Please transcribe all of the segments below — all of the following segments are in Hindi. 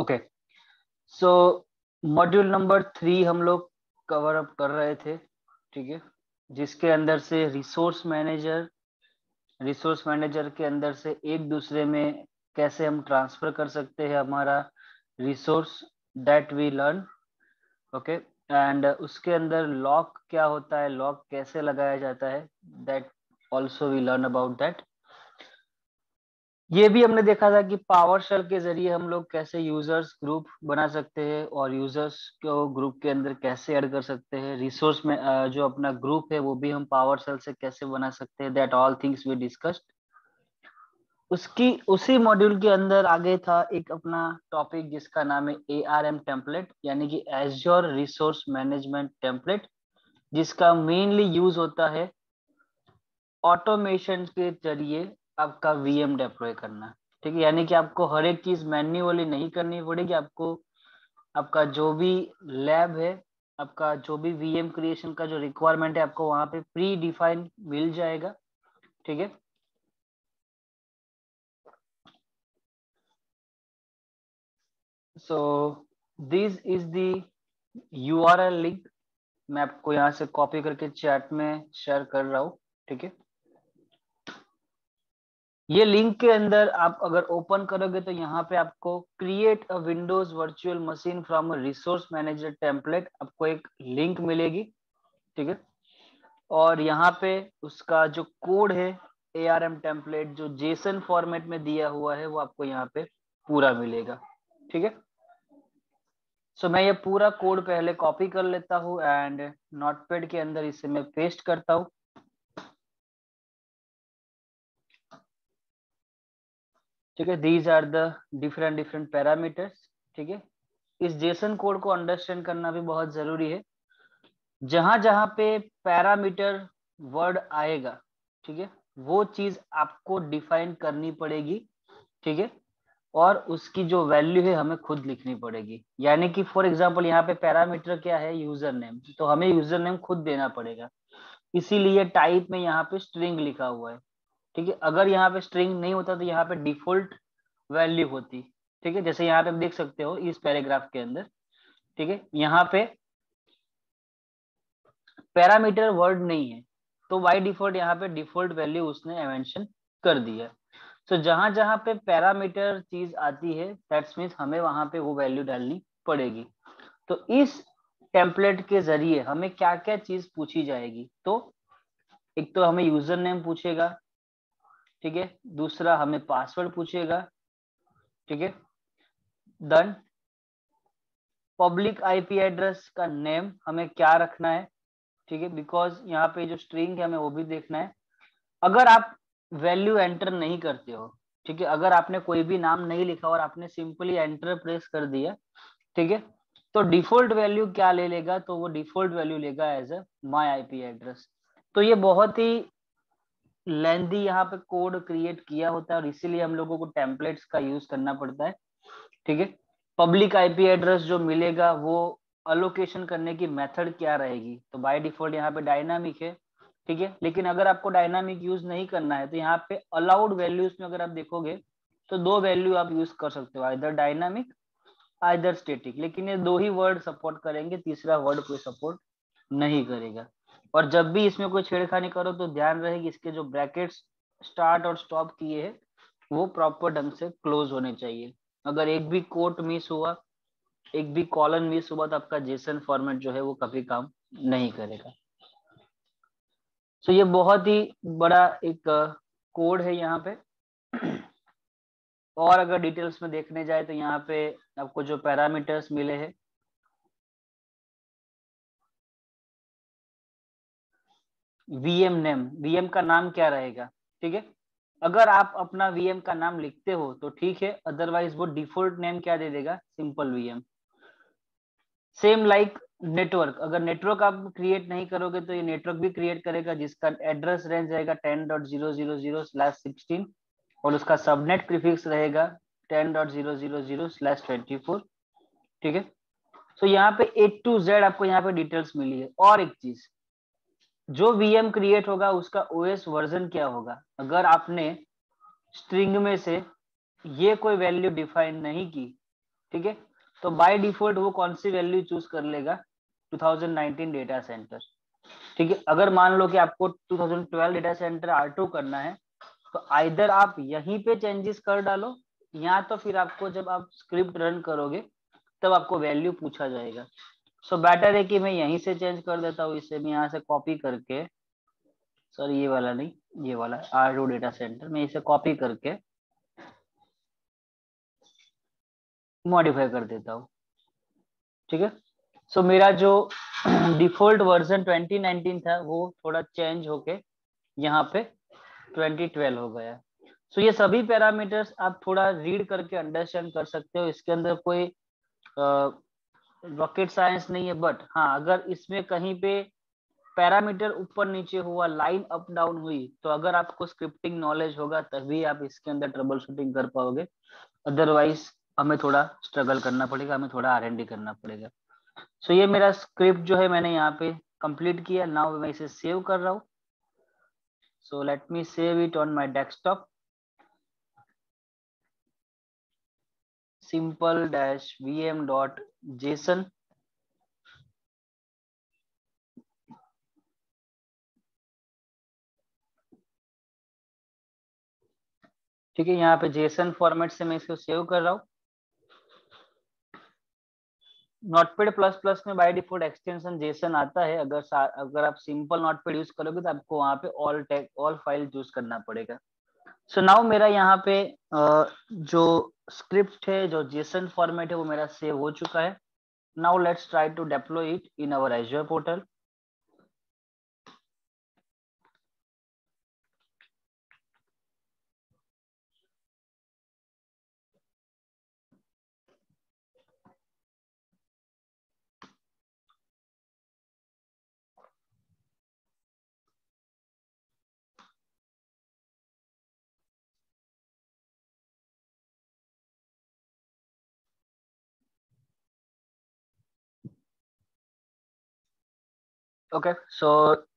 ओके, सो मॉड्यूल नंबर 3 हम लोग कवर अप कर रहे थे, ठीक है, जिसके अंदर से रिसोर्स मैनेजर के अंदर से एक दूसरे में कैसे हम ट्रांसफर कर सकते हैं हमारा resource that we learn. Okay, and उसके अंदर लॉक क्या होता है, लॉक कैसे लगाया जाता है, that also we learn about that. ये भी हमने देखा था कि पावर शेल के जरिए हम लोग कैसे यूजर्स ग्रुप बना सकते हैं और यूजर्स को ग्रुप के अंदर कैसे ऐड कर सकते हैं। रिसोर्स में जो अपना ग्रुप है वो भी हम पावर शेल से कैसे बना सकते हैं, that all things we discussed. उसकी उसी मॉड्यूल के अंदर आगे था एक अपना टॉपिक जिसका नाम है ARM टेम्पलेट, यानी कि एज्योर रिसोर्स मैनेजमेंट टेम्पलेट, जिसका मेनली यूज होता है ऑटोमेशन के जरिए आपका VM डिप्लॉय करना। ठीक है, यानी कि आपको हर एक चीज मैन्युअली नहीं करनी पड़ेगी। आपको आपका जो भी लैब है, आपका जो भी VM क्रिएशन का जो रिक्वायरमेंट है, आपको वहां पे प्री डिफाइन मिल जाएगा। ठीक है, so this is the URL link, मैं आपको यहाँ से कॉपी करके चैट में शेयर कर रहा हूँ। ठीक है, ये लिंक के अंदर आप अगर ओपन करोगे तो यहाँ पे आपको create a Windows virtual machine from resource manager template, आपको एक लिंक मिलेगी। ठीक है, और यहाँ पे उसका जो कोड है ARM टेम्पलेट जो जेसन फॉर्मेट में दिया हुआ है वो आपको यहाँ पे पूरा मिलेगा। ठीक है, सो मैं ये पूरा कोड पहले कॉपी कर लेता हूँ एंड नोटपैड के अंदर इसे मैं पेस्ट करता हूँ। ठीक है, these are the different parameters. ठीक है, इस जेसन कोड को अंडरस्टैंड करना भी बहुत जरूरी है। जहां जहां पे पैरामीटर वर्ड आएगा, ठीक है, वो चीज आपको डिफाइन करनी पड़ेगी। ठीक है, और उसकी जो वैल्यू है हमें खुद लिखनी पड़ेगी। यानी कि फॉर एग्जांपल यहाँ पे पैरामीटर क्या है, यूजर नेम, तो हमें यूजर नेम खुद देना पड़ेगा। इसीलिए टाइप में यहाँ पे स्ट्रिंग लिखा हुआ है। ठीक है, अगर यहाँ पे स्ट्रिंग नहीं होता तो यहाँ पे डिफॉल्ट वैल्यू होती। ठीक है, जैसे यहाँ पे आप देख सकते हो इस पैराग्राफ के अंदर। ठीक है, यहाँ पे पैरामीटर वर्ड नहीं है तो बाय डिफॉल्ट यहाँ पे डिफॉल्ट वैल्यू उसने मेंशन कर दिया। तो जहां जहां पे पैरामीटर चीज आती है दैट्स मीन्स हमें वहां पे वो वैल्यू डालनी पड़ेगी। तो इस टेम्पलेट के जरिए हमें क्या क्या चीज पूछी जाएगी, तो एक तो हमें यूजर नेम पूछेगा। ठीक है, दूसरा हमें पासवर्ड पूछेगा। ठीक है, देन पब्लिक IP एड्रेस का नेम हमें क्या रखना है। ठीक है, बिकॉज यहाँ पे जो स्ट्रिंग है हमें वो भी देखना है। अगर आप वैल्यू एंटर नहीं करते हो, ठीक है, अगर आपने कोई भी नाम नहीं लिखा और आपने सिंपली एंटर प्रेस कर दिया, ठीक है, तो डिफॉल्ट वैल्यू क्या ले लेगा, तो वो डिफॉल्ट वैल्यू लेगा as a my IP address. तो ये बहुत ही लेंदी यहाँ पे कोड क्रिएट किया होता है और इसीलिए हम लोगों को टेम्पलेट्स का यूज करना पड़ता है। ठीक है, पब्लिक IP एड्रेस जो मिलेगा वो अलोकेशन करने की मेथड क्या रहेगी, तो बाय डिफॉल्ट यहाँ पे डायनामिक है। ठीक है, लेकिन अगर आपको डायनामिक यूज नहीं करना है तो यहाँ पे अलाउड वैल्यूज में अगर आप देखोगे तो दो वैल्यू आप यूज कर सकते हो, आइदर डायनामिक आइदर स्टेटिक, लेकिन ये दो ही वर्ड सपोर्ट करेंगे, तीसरा वर्ड कोई सपोर्ट नहीं करेगा। और जब भी इसमें कोई छेड़खानी करो तो ध्यान रहे कि इसके जो ब्रैकेट्स स्टार्ट और स्टॉप किए हैं वो प्रॉपर ढंग से क्लोज होने चाहिए। अगर एक भी कोट मिस हुआ, एक भी कॉलन मिस हुआ तो आपका जेसन फॉर्मेट जो है वो कभी काम नहीं करेगा। तो ये बहुत ही बड़ा एक कोड है यहाँ पे। और अगर डिटेल्स में देखने जाए तो यहाँ पे आपको जो पैरामीटर्स मिले हैं, VM का नाम क्या रहेगा। ठीक है, अगर आप अपना VM का नाम लिखते हो तो ठीक है, अदरवाइज वो डिफॉल्ट नेम क्या दे देगा, simple VM। Same like network, अगर नेटवर्क आप क्रिएट नहीं करोगे तो ये नेटवर्क भी क्रिएट करेगा, जिसका एड्रेस रेंज रहेगा 10.000/16 और उसका सबनेट प्रीफिक्स रहेगा 10.000/24। ठीक है, तो यहाँ पे A to Z आपको यहाँ पे डिटेल्स मिली है। और एक चीज, जो VM क्रिएट होगा उसका OS वर्जन क्या होगा। अगर आपने स्ट्रिंग में से ये कोई वैल्यू डिफाइन नहीं की ठीक है। तो बाय डिफॉल्ट वो कौन सी वैल्यू चूज कर लेगा, 2019 डेटा सेंटर। ठीक है, अगर मान लो कि आपको 2012 डेटा सेंटर R2 करना है, तो आइदर आप यहीं पे चेंजेस कर डालो, या तो फिर आपको जब आप स्क्रिप्ट रन करोगे तब आपको वैल्यू पूछा जाएगा। सो बेटर है कि मैं यहीं से चेंज कर देता हूँ, इसे मैं यहाँ से कॉपी करके, सॉरी ये वाला नहीं, ये वाला R2 डेटा सेंटर, मैं इसे कॉपी करके मॉडिफाई कर देता हूँ। ठीक है, सो मेरा जो डिफॉल्ट वर्जन 2019 था वो थोड़ा चेंज होके यहाँ पे 2012 हो गया। सो ये सभी पैरामीटर्स आप थोड़ा रीड करके अंडरस्टैंड कर सकते हो, इसके अंदर कोई रॉकेट साइंस नहीं है। बट हाँ, अगर इसमें कहीं पे पैरामीटर ऊपर नीचे हुआ, लाइन अप डाउन हुई, तो अगर आपको स्क्रिप्टिंग नॉलेज होगा तभी आप इसके अंदर ट्रबल शूटिंग कर पाओगे, अदरवाइज हमें थोड़ा स्ट्रगल करना पड़ेगा, हमें थोड़ा R&D करना पड़ेगा। सो ये मेरा स्क्रिप्ट जो है मैंने यहाँ पे कंप्लीट किया। नाउ मैं इसे सेव कर रहा हूँ। सो let me save it on my desktop, simple-vm.json। ठीक है, यहाँ पे जेसन फॉर्मेट से मैं इसको सेव कर रहा हूँ। नोटपैड प्लस प्लस में बाय डिफॉल्ट एक्सटेंशन जेसन आता है, अगर आप सिंपल नोटपैड यूज करोगे तो आपको वहां पे ऑल फाइल चूज करना पड़ेगा। सो नाउ मेरा यहाँ पे जो स्क्रिप्ट है, जो जेसन फॉर्मेट है, वो मेरा सेव हो चुका है। Now let's try to deploy it in our Azure portal. Okay, so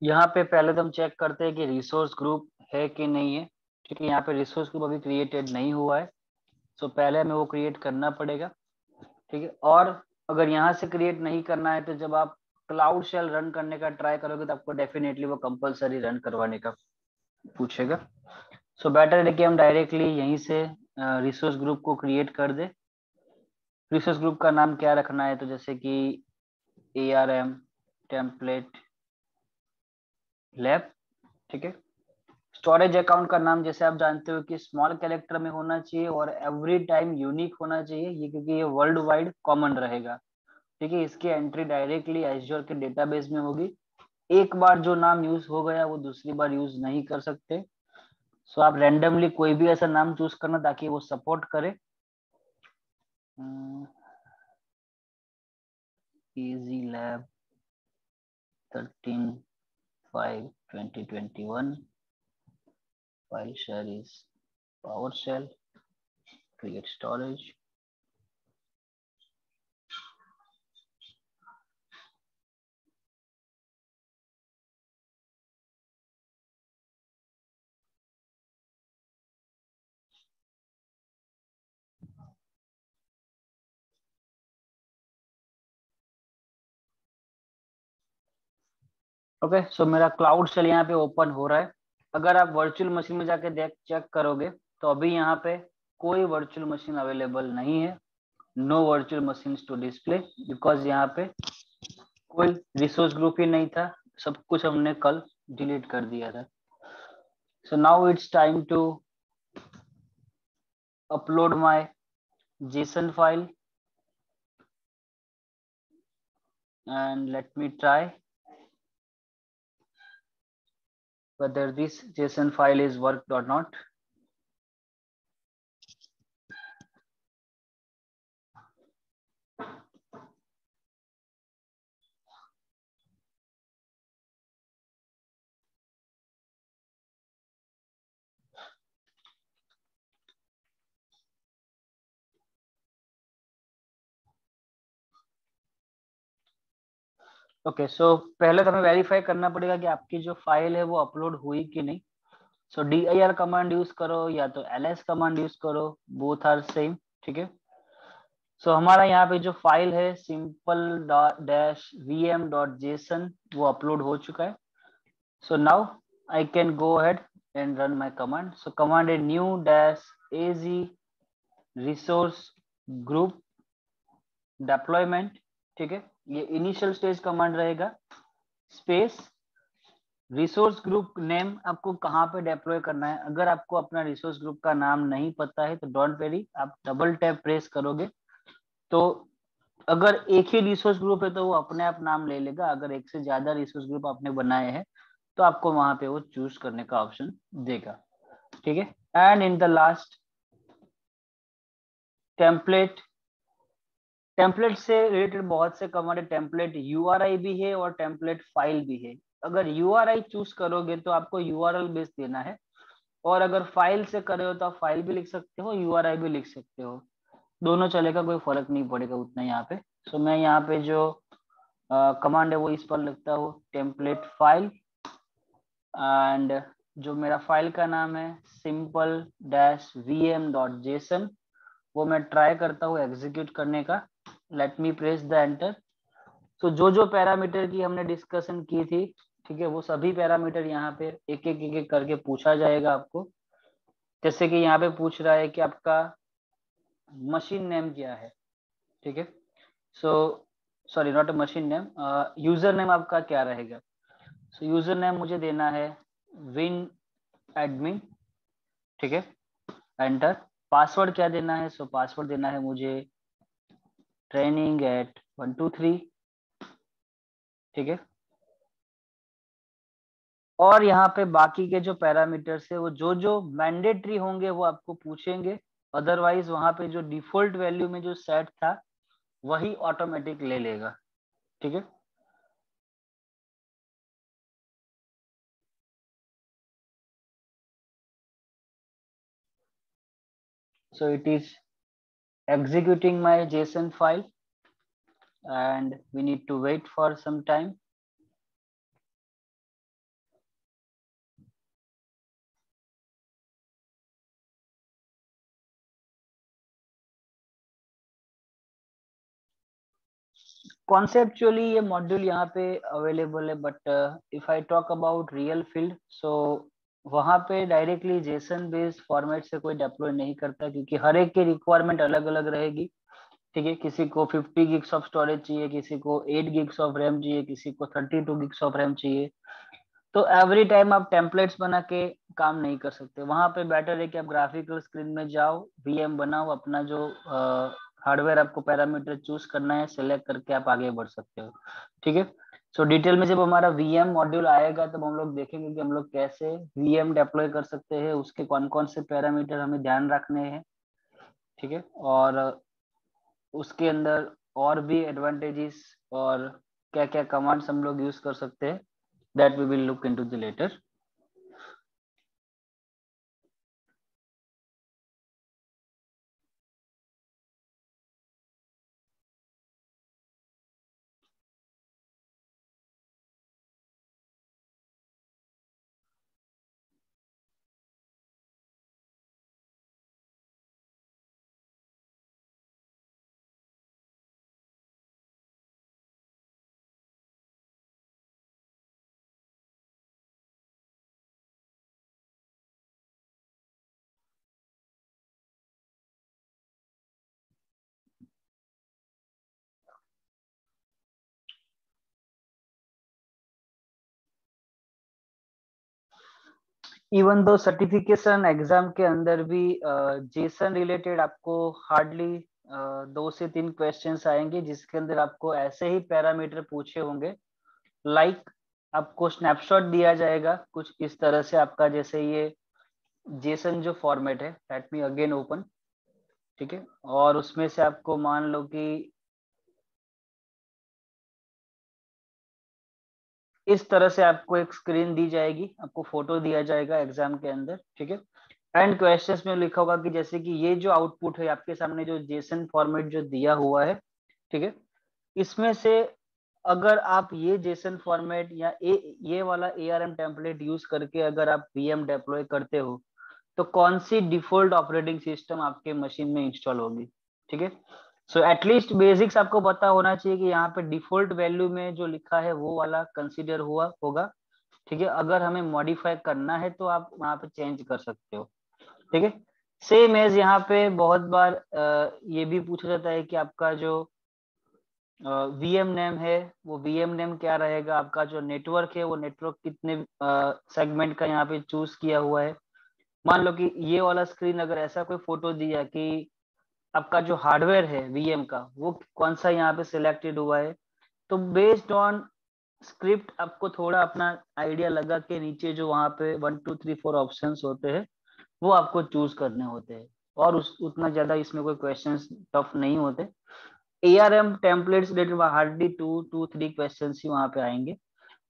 यहाँ पे पहले तो हम चेक करते हैं कि रिसोर्स ग्रुप है कि नहीं है। ठीक है, यहाँ पे रिसोर्स ग्रुप अभी क्रिएटेड नहीं हुआ है, सो पहले हमें वो क्रिएट करना पड़ेगा। ठीक है, और अगर यहाँ से क्रिएट नहीं करना है तो जब आप क्लाउड शेल रन करने का ट्राई करोगे तो आपको डेफिनेटली वो कंपलसरी रन करवाने का पूछेगा। सो बेटर है कि हम डायरेक्टली यहीं से रिसोर्स ग्रुप को क्रिएट कर दे। रिसोर्स ग्रुप का नाम क्या रखना है, तो जैसे कि ARM टेम्पलेट लैब। ठीक है, स्टोरेज अकाउंट का नाम जैसे आप जानते हो कि स्मॉल कैरेक्टर में होना चाहिए और एवरी टाइम यूनिक होना चाहिए, ये क्योंकि ये वर्ल्ड वाइड कॉमन रहेगा। ठीक है, इसकी एंट्री डायरेक्टली एज्योर के डेटाबेस में होगी। एक बार जो नाम यूज हो गया वो दूसरी बार यूज नहीं कर सकते। सो आप रैंडमली कोई भी ऐसा नाम चूज करना ताकि वो सपोर्ट करे। Easy lab 13/5/2021, file share is PowerShell, create storage। Okay, so मेरा क्लाउड शेल यहाँ पे ओपन हो रहा है। अगर आप वर्चुअल मशीन में जाके देख चेक करोगे तो अभी यहाँ पे कोई वर्चुअल मशीन अवेलेबल नहीं है। No virtual machine to display, because यहाँ पे कोई रिसोर्स ग्रुप ही नहीं था, सब कुछ हमने कल डिलीट कर दिया था। So now it's time to upload my JSON file and let me try whether this JSON file is worked or not. Okay, so पहले तो हमें वेरीफाई करना पड़ेगा कि आपकी जो फाइल है वो अपलोड हुई कि नहीं। सो dir कमांड यूज करो या तो ls कमांड यूज करो, बोथ आर सेम। ठीक है, सो हमारा यहाँ पे जो फाइल है simple-vm.json वो अपलोड हो चुका है. So now I can go ahead and run my command. So command है new dash az resource group deployment. ठीक है, ये इनिशियल स्टेज कमांड रहेगा. स्पेस रिसोर्स ग्रुप नेम आपको कहाँ पे डिप्लॉय करना है. अगर आपको अपना रिसोर्स ग्रुप का नाम नहीं पता है तो डोंट वेरी, आप डबल टैप प्रेस करोगे तो अगर एक ही रिसोर्स ग्रुप है तो वो अपने आप नाम ले लेगा. अगर एक से ज्यादा रिसोर्स ग्रुप आपने बनाए हैं तो आपको वहां पे वो चूज करने का ऑप्शन देगा. ठीक है. And in the last template. Template से रिलेटेड बहुत से कमांड है. टेम्पलेट यूआरआई भी है और टेम्पलेट फाइल भी है. अगर यूआरआई चूज करोगे तो आपको यूआरएल बेस देना है, और अगर फाइल से कर रहे हो तो आप फाइल भी लिख सकते हो, यूआरआई भी लिख सकते हो. दोनों चलेगा, कोई फर्क नहीं पड़ेगा उतना यहाँ पे. सो मैं यहाँ पे जो कमांड है वो इस पर लिखता हूँ टेम्पलेट फाइल, एंड जो मेरा फाइल का नाम है simple-vm.json वो मैं ट्राई करता हूँ एग्जीक्यूट करने का. Let me press the enter. तो जो पैरामीटर की हमने डिस्कशन की थी, ठीक है, वो सभी पैरामीटर यहाँ पे एक एक करके पूछा जाएगा आपको. जैसे कि यहाँ पे पूछ रहा है कि आपका मशीन नेम क्या है. ठीक है. So sorry, not a machine name, user name आपका क्या रहेगा. सो यूजर नेम मुझे देना है विन एडमिन. ठीक है. एंटर. पासवर्ड क्या देना है. सो पासवर्ड देना है मुझे training@123. ठीक है. और यहाँ पे बाकी के जो पैरामीटर्स है वो जो मैंडेटरी होंगे वो आपको पूछेंगे. अदरवाइज वहां पे जो डिफॉल्ट वैल्यू में जो सेट था वही ऑटोमेटिक ले लेगा. ठीक है. So it is executing my JSON file and we need to wait for some time. Conceptually ये मॉड्यूल यहाँ पे अवेलेबल है, but if I talk about real field, so वहाँ पे डायरेक्टली जेसन बेस्ड फॉर्मेट से कोई डिप्लॉय नहीं करता, क्योंकि हर एक की रिक्वायरमेंट अलग अलग रहेगी. ठीक है. किसी को 50 गिग्स ऑफ स्टोरेज चाहिए, किसी को 8 गिग्स ऑफ रैम चाहिए, किसी को 32 गिग्स ऑफ रैम चाहिए. तो एवरी टाइम आप टेम्पलेट्स बना के काम नहीं कर सकते. वहां पे बेटर है कि आप ग्राफिकल स्क्रीन में जाओ, वीएम बनाओ, अपना जो हार्डवेयर आपको पैरामीटर चूज करना है सेलेक्ट करके आप आगे बढ़ सकते हो. ठीक है. सो डिटेल में जब हमारा वीएम मॉड्यूल आएगा तब हम लोग देखेंगे कि हम लोग कैसे वीएम डिप्लॉय कर सकते हैं, उसके कौन कौन से पैरामीटर हमें ध्यान रखने हैं. ठीक है. और उसके अंदर और भी एडवांटेजेस और क्या क्या कमांड्स हम लोग यूज कर सकते हैं, that we will look into the later. Even though certification exam के अंदर भी जेसन रिलेटेड आपको हार्डली 2 से 3 क्वेश्चंस आएंगे, जिसके अंदर आपको ऐसे ही पैरामीटर पूछे होंगे. लाइक आपको स्नैपशॉट दिया जाएगा कुछ इस तरह से आपका, जैसे ये जेसन जो फॉर्मेट है, लेट मी अगेन ओपन. ठीक है. और उसमें से आपको मान लो कि इस तरह से आपको एक स्क्रीन दी जाएगी, आपको फोटो दिया जाएगा एग्जाम के अंदर. ठीक है. एंड क्वेश्चंस में लिखा होगा कि जैसे कि ये जो आउटपुट है आपके सामने, जो जेसन फॉर्मेट जो दिया हुआ है, ठीक है, इसमें से अगर आप ये जेसन फॉर्मेट या ये वाला ARM टेम्पलेट यूज करके अगर आप VM डिप्लॉय करते हो तो कौन सी डिफॉल्ट ऑपरेटिंग सिस्टम आपके मशीन में इंस्टॉल होगी. ठीक है. सो एटलीस्ट बेसिक्स आपको पता होना चाहिए कि यहाँ पे डिफॉल्ट वैल्यू में जो लिखा है वो वाला कंसीडर हुआ होगा। ठीक है, अगर हमें मॉडिफाई करना है तो आप वहाँ पे चेंज कर सकते हो। ठीक है, सेम एज यहाँ पे बहुत बार ये भी पूछा जाता है कि आपका जो वीएम नेम है वो वीएम नेम क्या रहेगा, आपका जो नेटवर्क है वो नेटवर्क कितने सेगमेंट का यहाँ पे चूज किया हुआ है। मान लो कि ये वाला स्क्रीन अगर ऐसा कोई फोटो दिया कि आपका जो हार्डवेयर है वीएम का वो कौन सा यहाँ पे सिलेक्टेड हुआ है, तो बेस्ड ऑन स्क्रिप्ट आपको थोड़ा अपना आइडिया लगा के नीचे जो वहाँ पे 1 2 3 4 ऑप्शंस होते हैं वो आपको चूज करने होते हैं। और उतना ज्यादा इसमें कोई क्वेश्चंस टफ नहीं होते। ARM templates related hardly 2 2 3 questions ही वहाँ पे आएंगे।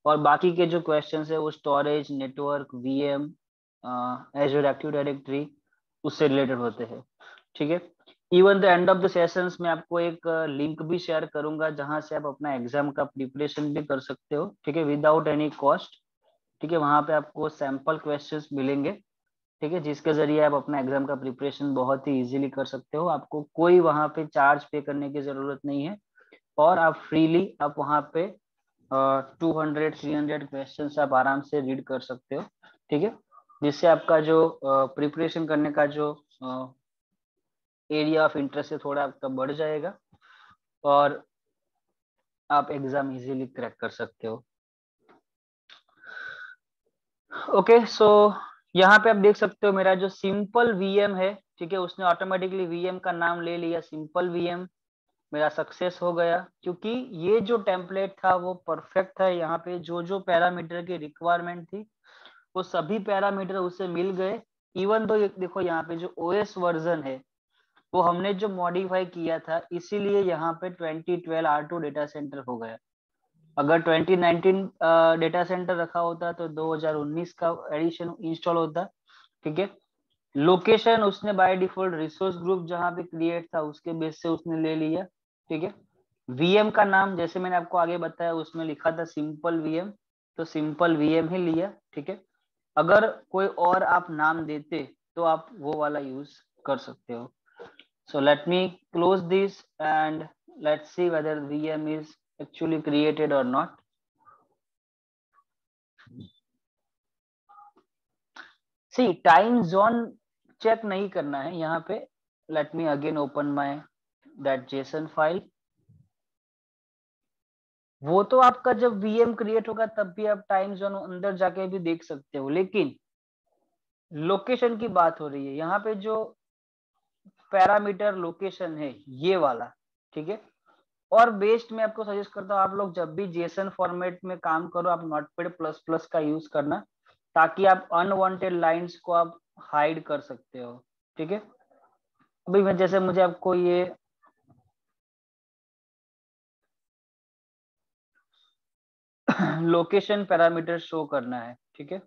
और बाकी के जो क्वेश्चंस है वो storage, network, VM, Azure active directory उससे रिलेटेड होते हैं। ठीक है, even the end of the sessions में आपको एक लिंक भी शेयर करूंगा जहां से आप अपना एग्जाम का प्रिपरेशन भी कर सकते हो। ठीक है, विदाउट एनी कॉस्ट। ठीक है, वहां पे आपको सैंपल क्वेश्चंस मिलेंगे। ठीक है, जिसके जरिए आप अपना एग्जाम का प्रिपरेशन बहुत ही इजीली कर सकते हो। आपको कोई वहां पे चार्ज पे करने की जरूरत नहीं है और आप फ्रीली आप वहां पे 200 300 क्वेश्चन आप आराम से रीड कर सकते हो। ठीक है, जिससे आपका जो प्रिपरेशन करने का जो एरिया ऑफ इंटरेस्ट है थोड़ा आपका बढ़ जाएगा और आप एग्जाम इजीली क्रैक कर सकते हो। ओके, सो यहाँ पे आप देख सकते हो मेरा जो सिंपल वीएम है, ठीक है, उसने ऑटोमेटिकली वीएम का नाम ले लिया, सिंपल वीएम मेरा सक्सेस हो गया क्योंकि ये जो टेम्पलेट था वो परफेक्ट था। यहाँ पे जो जो पैरामीटर की रिक्वायरमेंट थी वो सभी पैरामीटर उसे मिल गए। इवन तो देखो यहाँ पे जो ओएस वर्जन है वो हमने जो मॉडिफाई किया था इसीलिए यहाँ पे 2012 R2 डेटा सेंटर हो गया। अगर 2019 डेटा सेंटर रखा होता तो 2019 का एडिशन इंस्टॉल होता। ठीक है, लोकेशन उसने बाय डिफॉल्ट रिसोर्स ग्रुप जहां पे क्रिएट था उसके बेस से उसने ले लिया। ठीक है, वीएम का नाम जैसे मैंने आपको आगे बताया उसमें लिखा था सिंपल वीएम, तो सिंपल वीएम ही लिया। ठीक है, अगर कोई और आप नाम देते तो आप वो वाला यूज कर सकते हो। So let me close this and let's see whether VM is actually created or not. See, time zone check नहीं करना है यहाँ पे। Let me again open my that JSON file. वो तो आपका जब VM क्रिएट होगा तब भी आप टाइम जोन अंदर जाके भी देख सकते हो, लेकिन लोकेशन की बात हो रही है यहाँ पे जो पैरामीटर लोकेशन है ये वाला। ठीक है, और बेस्ड मैं आपको सजेस्ट करता हूँ आप लोग जब भी जेसन फॉर्मेट में काम करो आप नोटपैड प्लस प्लस का यूज करना ताकि आप अनवांटेड लाइंस को आप हाइड कर सकते हो। ठीक है, अभी मैं जैसे मुझे आपको ये लोकेशन पैरामीटर शो करना है। ठीक है,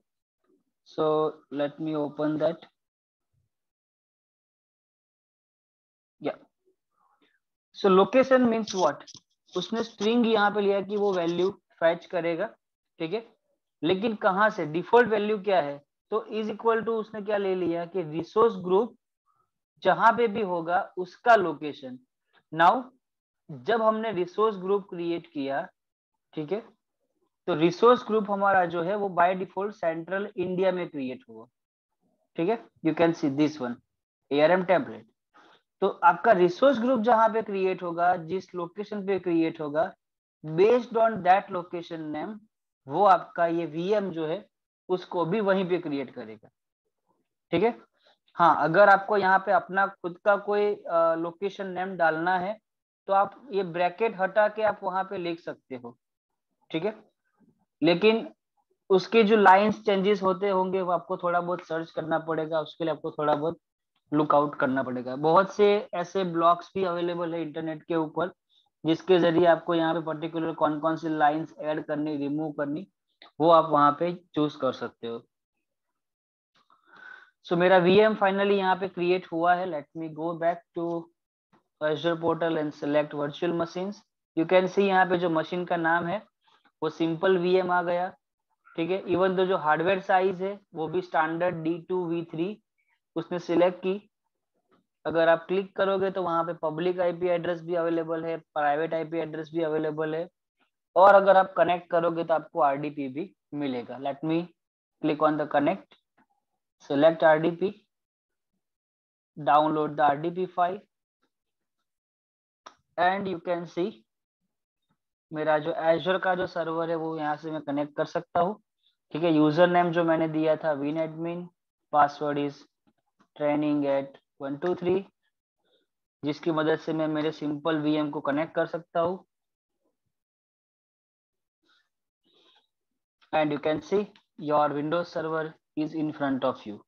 सो लेट मी ओपन दैट। या सो लोकेशन मीन्स व्हाट, उसने स्ट्रिंग यहाँ पे लिया कि वो वैल्यू फैच करेगा। ठीक है, लेकिन कहाँ से, डिफॉल्ट वैल्यू क्या है, तो इज इक्वल टू उसने क्या ले लिया कि रिसोर्स ग्रुप जहां पे भी होगा उसका लोकेशन। नाउ जब हमने रिसोर्स ग्रुप क्रिएट किया, ठीक है, तो रिसोर्स ग्रुप हमारा जो है वो बाय डिफॉल्ट सेंट्रल इंडिया में क्रिएट हुआ। ठीक है, you can see this one ARM template. तो आपका रिसोर्स ग्रुप जहां पे क्रिएट होगा, जिस लोकेशन पे क्रिएट होगा, based on that location name वो आपका ये वीएम जो है उसको भी वहीं पे क्रिएट करेगा। ठीक है, हाँ, अगर आपको यहाँ पे अपना खुद का कोई लोकेशन नेम डालना है तो आप ये ब्रैकेट हटा के आप वहां पे लिख सकते हो। ठीक है, लेकिन उसके जो लाइंस चेंजेस होते होंगे वो आपको थोड़ा बहुत सर्च करना पड़ेगा, उसके लिए आपको थोड़ा बहुत लुक आउट करना पड़ेगा। बहुत से ऐसे ब्लॉग्स भी अवेलेबल है इंटरनेट के ऊपर जिसके जरिए आपको यहाँ पे पर्टिकुलर कौन कौन सी लाइंस ऐड करनी, रिमूव करनी, वो आप वहां पे चूज कर सकते हो। सो मेरा वीएम फाइनली यहाँ पे क्रिएट हुआ है। Let me go back to Azure portal and select virtual machines. You can see यहाँ पे जो मशीन का नाम है वो सिंपल वीएम आ गया। ठीक है, इवन तो जो हार्डवेयर साइज है वो भी स्टैंडर्ड D2V3 उसने सिलेक्ट की। अगर आप क्लिक करोगे तो वहां पे पब्लिक आईपी एड्रेस भी अवेलेबल है, प्राइवेट आईपी एड्रेस भी अवेलेबल है, और अगर आप कनेक्ट करोगे तो आपको आरडीपी भी मिलेगा। Late me click on the connect, select RDP, download the RDP file, and you can see मेरा जो Azure का जो सर्वर है वो यहाँ से मैं कनेक्ट कर सकता हूँ। ठीक है, यूजर नेम जो मैंने दिया था winadmin, पासवर्ड इज training@123, जिसकी मदद से मैं मेरे सिंपल VM को कनेक्ट कर सकता हूँ। And you can see your Windows server is in front of you.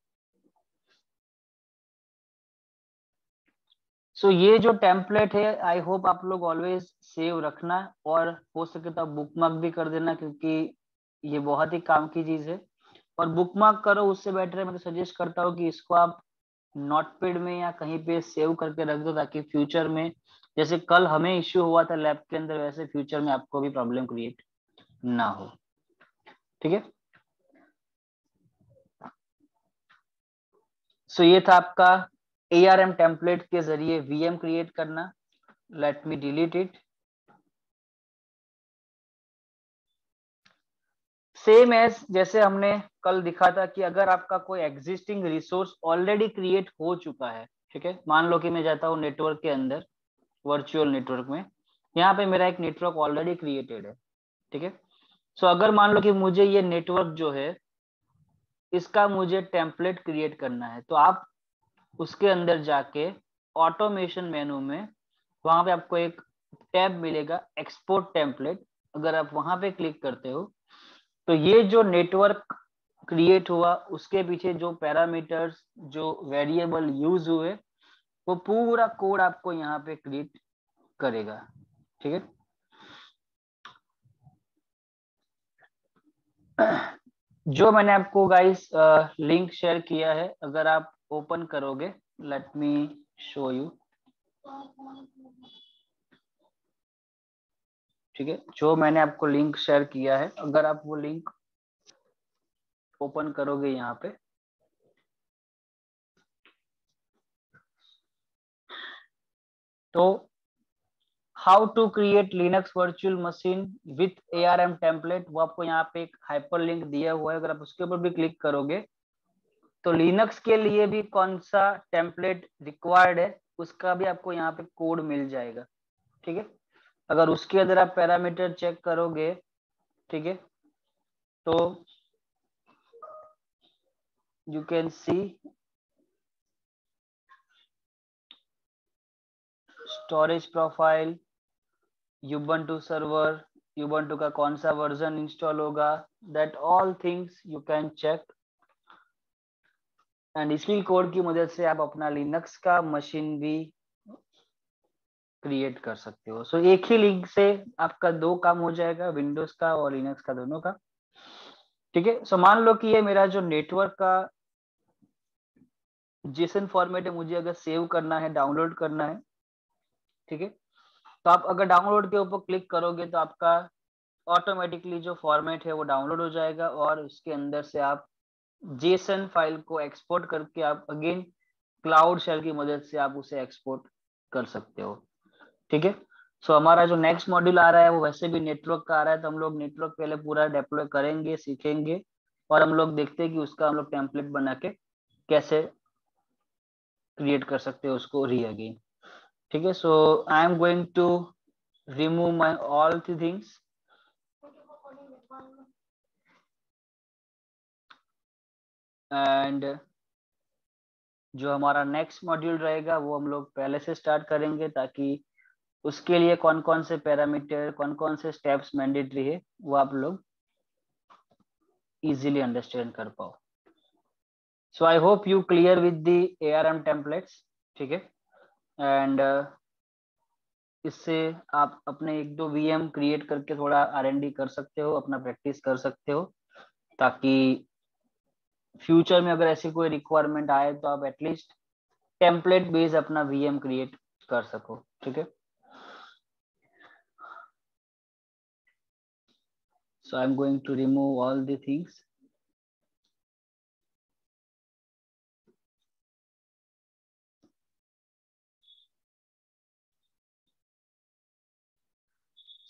So ये जो टेम्पलेट है, आई होप आप लोग ऑलवेज सेव रखना, और हो सके तो बुकमार्क भी कर देना, क्योंकि ये बहुत ही काम की चीज है। और बुकमार्क करो उससे बेटर है, मैं तो सजेस्ट करता हूँ कि इसको आप नोटपैड में या कहीं पे सेव करके रख दो, ताकि फ्यूचर में जैसे कल हमें इश्यू हुआ था लैब के अंदर, वैसे फ्यूचर में आपको भी प्रॉब्लम क्रिएट ना हो। ठीक है, सो ये था आपका ARM टेम्पलेट के जरिए VM क्रिएट करना। Let me delete it. Same as जैसे हमने कल दिखा था कि अगर आपका कोई एग्जिस्टिंग रिसोर्स ऑलरेडी क्रिएट हो चुका है, ठीक है, मान लो कि मैं जाता हूँ नेटवर्क के अंदर, वर्चुअल नेटवर्क में, यहाँ पे मेरा एक नेटवर्क ऑलरेडी क्रिएटेड है। ठीक है, सो अगर मान लो कि मुझे ये नेटवर्क जो है इसका मुझे टेम्पलेट क्रिएट करना है, तो आप उसके अंदर जाके ऑटोमेशन मेनू में वहां पे आपको एक टैब मिलेगा एक्सपोर्ट टेम्पलेट। अगर आप वहां पे क्लिक करते हो तो ये जो नेटवर्क क्रिएट हुआ उसके पीछे जो पैरामीटर्स, जो वेरिएबल यूज हुए, वो पूरा कोड आपको यहाँ पे क्रिएट करेगा। ठीक है, जो मैंने आपको गाइस लिंक शेयर किया है, अगर आप ओपन करोगे, लेट मी शो यू। ठीक है, जो मैंने आपको लिंक शेयर किया है, अगर आप वो लिंक ओपन करोगे यहाँ पे, तो how to create Linux virtual machine with ARM template, वो आपको यहाँ पे एक हाइपर लिंक दिया हुआ है। अगर आप उसके ऊपर भी क्लिक करोगे तो लिनक्स के लिए भी कौन सा टेम्पलेट रिक्वायर्ड है उसका भी आपको यहाँ पे कोड मिल जाएगा। ठीक है, अगर उसके अंदर आप पैरामीटर चेक करोगे, ठीक है, तो you can see storage profile, Ubuntu server, Ubuntu का कौन सा वर्जन इंस्टॉल होगा, that all things you can check. And इसी कोड की मदद से आप अपना लिनक्स का मशीन भी क्रिएट कर सकते हो। सो एक ही लिंक से आपका दो काम हो जाएगा, विंडोज का और लिनक्स का, दोनों का। ठीक है, सो मान लो कि ये मेरा जो नेटवर्क का जेसन फॉर्मेट है, मुझे अगर सेव करना है, डाउनलोड करना है, ठीक है, तो आप अगर डाउनलोड के ऊपर क्लिक करोगे तो आपका ऑटोमेटिकली जो फॉर्मेट है वो डाउनलोड हो जाएगा, और उसके अंदर से आप जेसन फाइल को एक्सपोर्ट करके आप अगेन क्लाउड शेल की मदद से आप उसे एक्सपोर्ट कर सकते हो। ठीक है, सो हमारा जो नेक्स्ट मॉड्यूल आ रहा है वो वैसे भी नेटवर्क का आ रहा है, तो हम लोग नेटवर्क पहले पूरा डिप्लॉय करेंगे, सीखेंगे, और हम लोग देखते हैं कि उसका हम लोग टेम्पलेट बना के कैसे क्रिएट कर सकते हैं उसको री अगेन। ठीक है, so I am going to remove my all the things, and जो हमारा नेक्स्ट मॉड्यूल रहेगा वो हम लोग पहले से स्टार्ट करेंगे, ताकि उसके लिए कौन कौन से पैरामीटर, कौन कौन से स्टेप्स मैंडेटरी है, वो आप लोग इजीली अंडरस्टैंड कर पाओ। So I hope you clear with the ARM templates. ठीक है, एंड इससे आप अपने एक दो VM क्रिएट करके थोड़ा R&D कर सकते हो, अपना प्रैक्टिस कर सकते हो, ताकि फ्यूचर में अगर ऐसी कोई रिक्वायरमेंट आए तो आप एटलीस्ट टेम्पलेट बेस्ड अपना VM क्रिएट कर सको। ठीक है, so I'm going to remove all the things।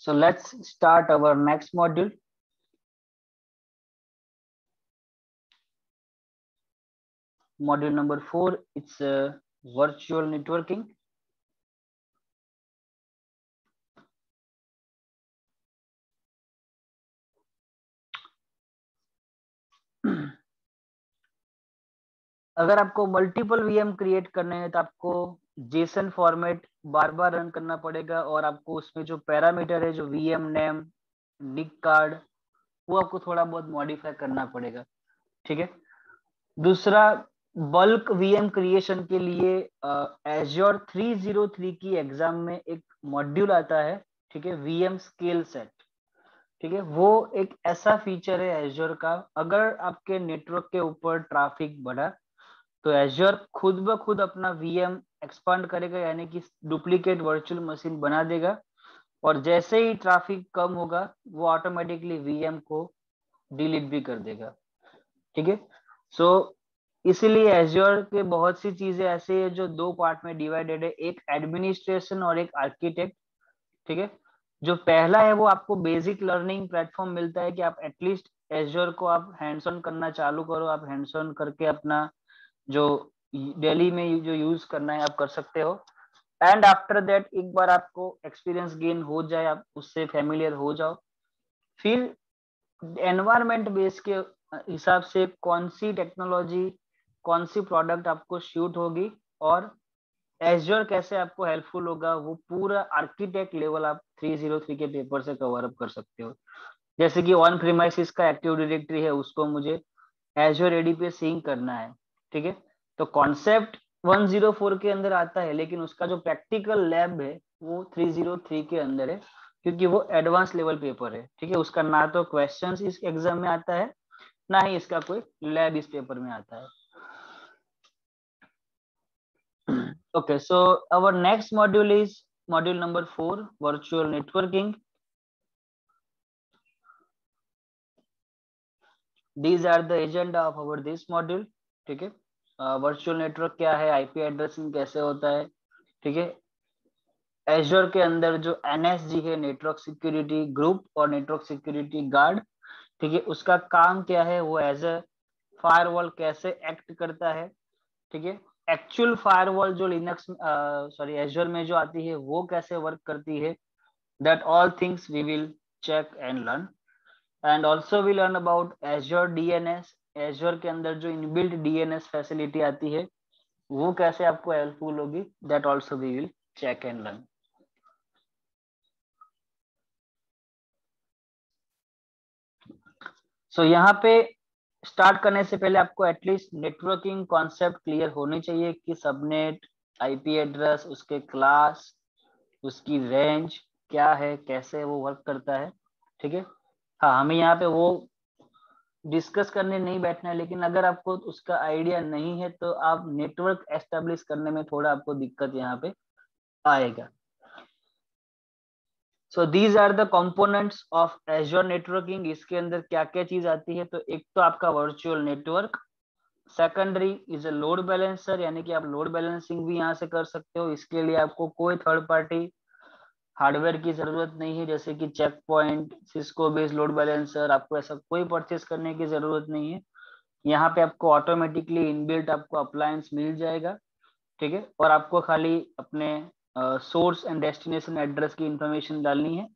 So let's start our next module. Module number 4, it's virtual networking. अगर आपको मल्टीपल वीएम क्रिएट करने हैं तो आपको जेसन फॉर्मेट बार बार रन करना पड़ेगा, और आपको उसमें जो पैरामीटर है, जो वीएम नेम, निक कार्ड, वो आपको थोड़ा बहुत मॉडिफाई करना पड़ेगा। ठीक है। दूसरा, बल्क वीएम क्रिएशन के लिए एज्योर 303 की एग्जाम में एक मॉड्यूल आता है, ठीक है, वीएम स्केल सेट। ठीक है, वो एक ऐसा फीचर है एज्योर का, अगर आपके नेटवर्क के ऊपर ट्रैफिक बढ़ा तो एज्योर खुद ब खुद अपना वीएम एक्सपांड करेगा, यानी कि डुप्लीकेट वर्चुअल मशीन बना देगा, और जैसे ही ट्रैफिक कम होगा वो ऑटोमेटिकली वीएम को डिलीट भी कर देगा। ठीक है। सो इसीलिए एज्योर के बहुत सी चीजें ऐसे है जो दो पार्ट में डिवाइडेड है, एक एडमिनिस्ट्रेशन और एक आर्किटेक्ट। ठीक है। जो पहला है वो आपको बेसिक लर्निंग प्लेटफॉर्म मिलता है कि आप एटलीस्ट एज्योर को आप हैंड्स ऑन करना चालू करो, आप हैंड्स ऑन करके अपना जो डेली में जो यूज करना है आप कर सकते हो। एंड आफ्टर दैट एक बार आपको एक्सपीरियंस गेन हो जाए, आप उससे फेमिलियर हो जाओ, फिर एनवायरमेंट बेस के हिसाब से कौन सी टेक्नोलॉजी, कौन सी प्रोडक्ट आपको शूट होगी और एज्योर कैसे आपको हेल्पफुल होगा, वो पूरा आर्किटेक्ट लेवल आप 303 के पेपर से कवर अप कर सकते हो। जैसे कि ऑन प्रीमाइसिस का एक्टिव डायरेक्टरी है, उसको मुझे एज्योर एडी पे सिंक करना है। ठीक है। तो कॉन्सेप्ट 104 के अंदर आता है, लेकिन उसका जो प्रैक्टिकल लैब है वो 303 के अंदर है, क्योंकि वो एडवांस लेवल पेपर है। ठीक है। उसका ना तो क्वेश्चंस इस एग्जाम में आता है, ना ही इसका कोई लैब इस पेपर में आता है। Okay, so our next module is module number 4, virtual networking. These are the agenda of our this module. ठीक है। वर्चुअल नेटवर्क क्या है, आईपी एड्रेसिंग कैसे होता है। ठीक है। एज्योर के अंदर जो एनएसजी है, नेटवर्क सिक्योरिटी ग्रुप और नेटवर्क सिक्योरिटी गार्ड, ठीक है, उसका काम क्या है, वो एज ए फायरवॉल कैसे एक्ट करता है। ठीक है। एक्चुअल फायरवॉल जो लिनक्स सॉरी एज्योर में जो आती है वो कैसे वर्क करती है, that all things we will check and learn. And also we learn about Azure DNS. Azure के अंदर जो इनबिल्ट DNS फैसिलिटी आती है वो कैसे आपको हेल्पफुल होगी, that also we will check and learn. So यहाँ पे स्टार्ट करने से पहले आपको एटलीस्ट नेटवर्किंग कॉन्सेप्ट क्लियर होनी चाहिए कि सबनेट, आईपी एड्रेस, उसके क्लास, उसकी रेंज क्या है, कैसे वो वर्क करता है। ठीक है। हाँ, हमें यहाँ पे वो डिस्कस करने नहीं बैठना है, लेकिन अगर आपको उसका आइडिया नहीं है तो आप नेटवर्क एस्टेब्लिश करने में थोड़ा आपको दिक्कत यहाँ पे आएगा। So these are the components of Azure networking. इसके अंदर क्या क्या चीज आती है, तो एक तो आपका virtual network, secondary is a load balancer, यानी कि आप लोड बैलेंसिंग भी यहाँ से कर सकते हो। इसके लिए आपको कोई थर्ड पार्टी हार्डवेयर की जरूरत नहीं है, जैसे कि check point, Cisco based load balancer, आपको ऐसा कोई परचेस करने की जरूरत नहीं है। यहाँ पे आपको ऑटोमेटिकली इनबिल्ट आपको अप्लायंस मिल जाएगा। ठीक है। और आपको खाली अपने सोर्स एंड डेस्टिनेशन एड्रेस की इंफॉर्मेशन डालनी है,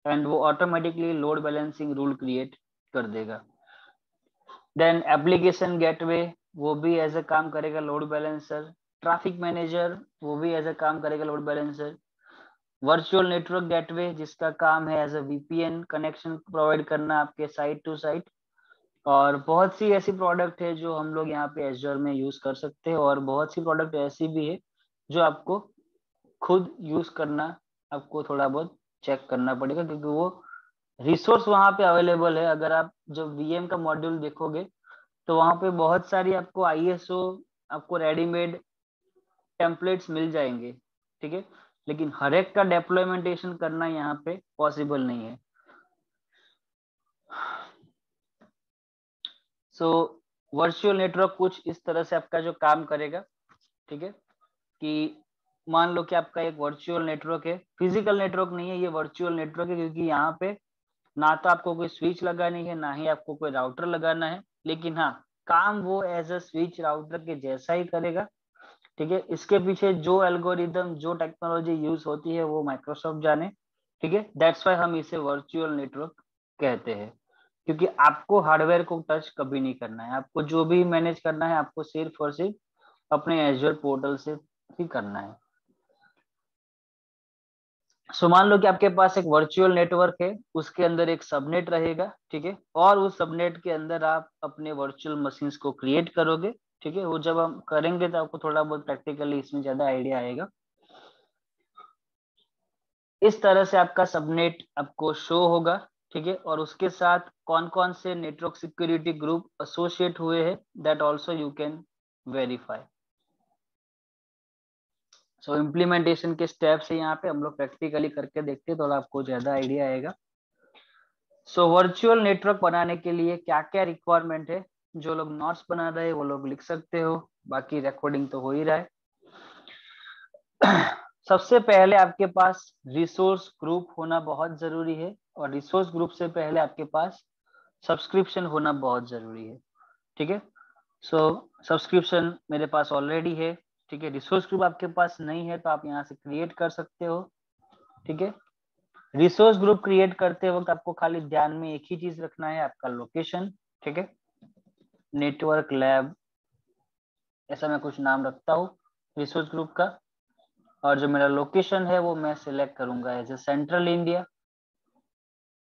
एंड वो automatically load balancing rule create कर देगा। देन एप्लीकेशन गेटवे, वो भी एज ए काम करेगा लोड बैलेंसर। ट्रैफिक मैनेजर, वो भी एज ए काम करेगा load balancer. Virtual network gateway, जिसका काम है as a VPN connection provide करना आपके साइट टू साइट। और बहुत सी ऐसी प्रोडक्ट है जो हम लोग यहाँ पे एज्योर में यूज कर सकते हैं, और बहुत सी प्रोडक्ट ऐसी भी है जो आपको खुद यूज करना, आपको थोड़ा बहुत चेक करना पड़ेगा, क्योंकि वो रिसोर्स वहां पे अवेलेबल है। अगर आप जब वीएम का मॉड्यूल देखोगे तो वहां पे बहुत सारी आपको आईएसओ, आपको रेडीमेड टेम्पलेट्स मिल जाएंगे। ठीक है। लेकिन हर एक का डेप्लॉयमेंटेशन करना यहाँ पे पॉसिबल नहीं है। सो वर्चुअल नेटवर्क कुछ इस तरह से आपका जो काम करेगा, ठीक है, कि मान लो कि आपका एक वर्चुअल नेटवर्क है, फिजिकल नेटवर्क नहीं है, ये वर्चुअल नेटवर्क है, क्योंकि यहाँ पे ना तो आपको कोई स्विच लगानी है, ना ही आपको कोई राउटर लगाना है, लेकिन हाँ काम वो एज अ स्विच राउटर के जैसा ही करेगा। ठीक है, इसके पीछे जो एल्गोरिदम जो टेक्नोलॉजी यूज होती है वो माइक्रोसॉफ्ट जाने। ठीक है, दैट्स वाई हम इसे वर्चुअल नेटवर्क कहते हैं, क्योंकि आपको हार्डवेयर को टच कभी नहीं करना है, आपको जो भी मैनेज करना है आपको सिर्फ और सिर्फ अपने एज्योर पोर्टल से ही करना है। सो मान लो कि आपके पास एक वर्चुअल नेटवर्क है, उसके अंदर एक सबनेट रहेगा। ठीक है, और उस सबनेट के अंदर आप अपने वर्चुअल मशीन्स को क्रिएट करोगे। ठीक है, वो जब हम करेंगे तो आपको थोड़ा बहुत प्रैक्टिकली इसमें ज्यादा आइडिया आएगा। इस तरह से आपका सबनेट आपको शो होगा। ठीक है, और उसके साथ कौन कौन से नेटवर्क सिक्योरिटी ग्रुप एसोसिएट हुए हैं, that also you can verify. So implementation के स्टेप्स है यहाँ पे, हम लोग प्रैक्टिकली करके देखते हैं, थोड़ा आपको ज्यादा आइडिया आएगा। सो वर्चुअल नेटवर्क बनाने के लिए क्या क्या रिक्वायरमेंट है, जो लोग नोट्स बना रहे हैं वो लोग लिख सकते हो, बाकी रिकॉर्डिंग तो हो ही रहा है। सबसे पहले आपके पास रिसोर्स ग्रुप होना बहुत जरूरी है, और रिसोर्स ग्रुप से पहले आपके पास सब्सक्रिप्शन होना बहुत जरूरी है। ठीक है, सो सब्सक्रिप्शन मेरे पास ऑलरेडी है। ठीक है, रिसोर्स ग्रुप आपके पास नहीं है तो आप यहाँ से क्रिएट कर सकते हो। ठीक है, रिसोर्स ग्रुप क्रिएट करते वक्त आपको खाली ध्यान में एक ही चीज रखना है, आपका लोकेशन। ठीक है, नेटवर्क लैब ऐसा मैं कुछ नाम रखता हूँ रिसोर्स ग्रुप का, और जो मेरा लोकेशन है वो मैं सिलेक्ट करूंगा as a central India,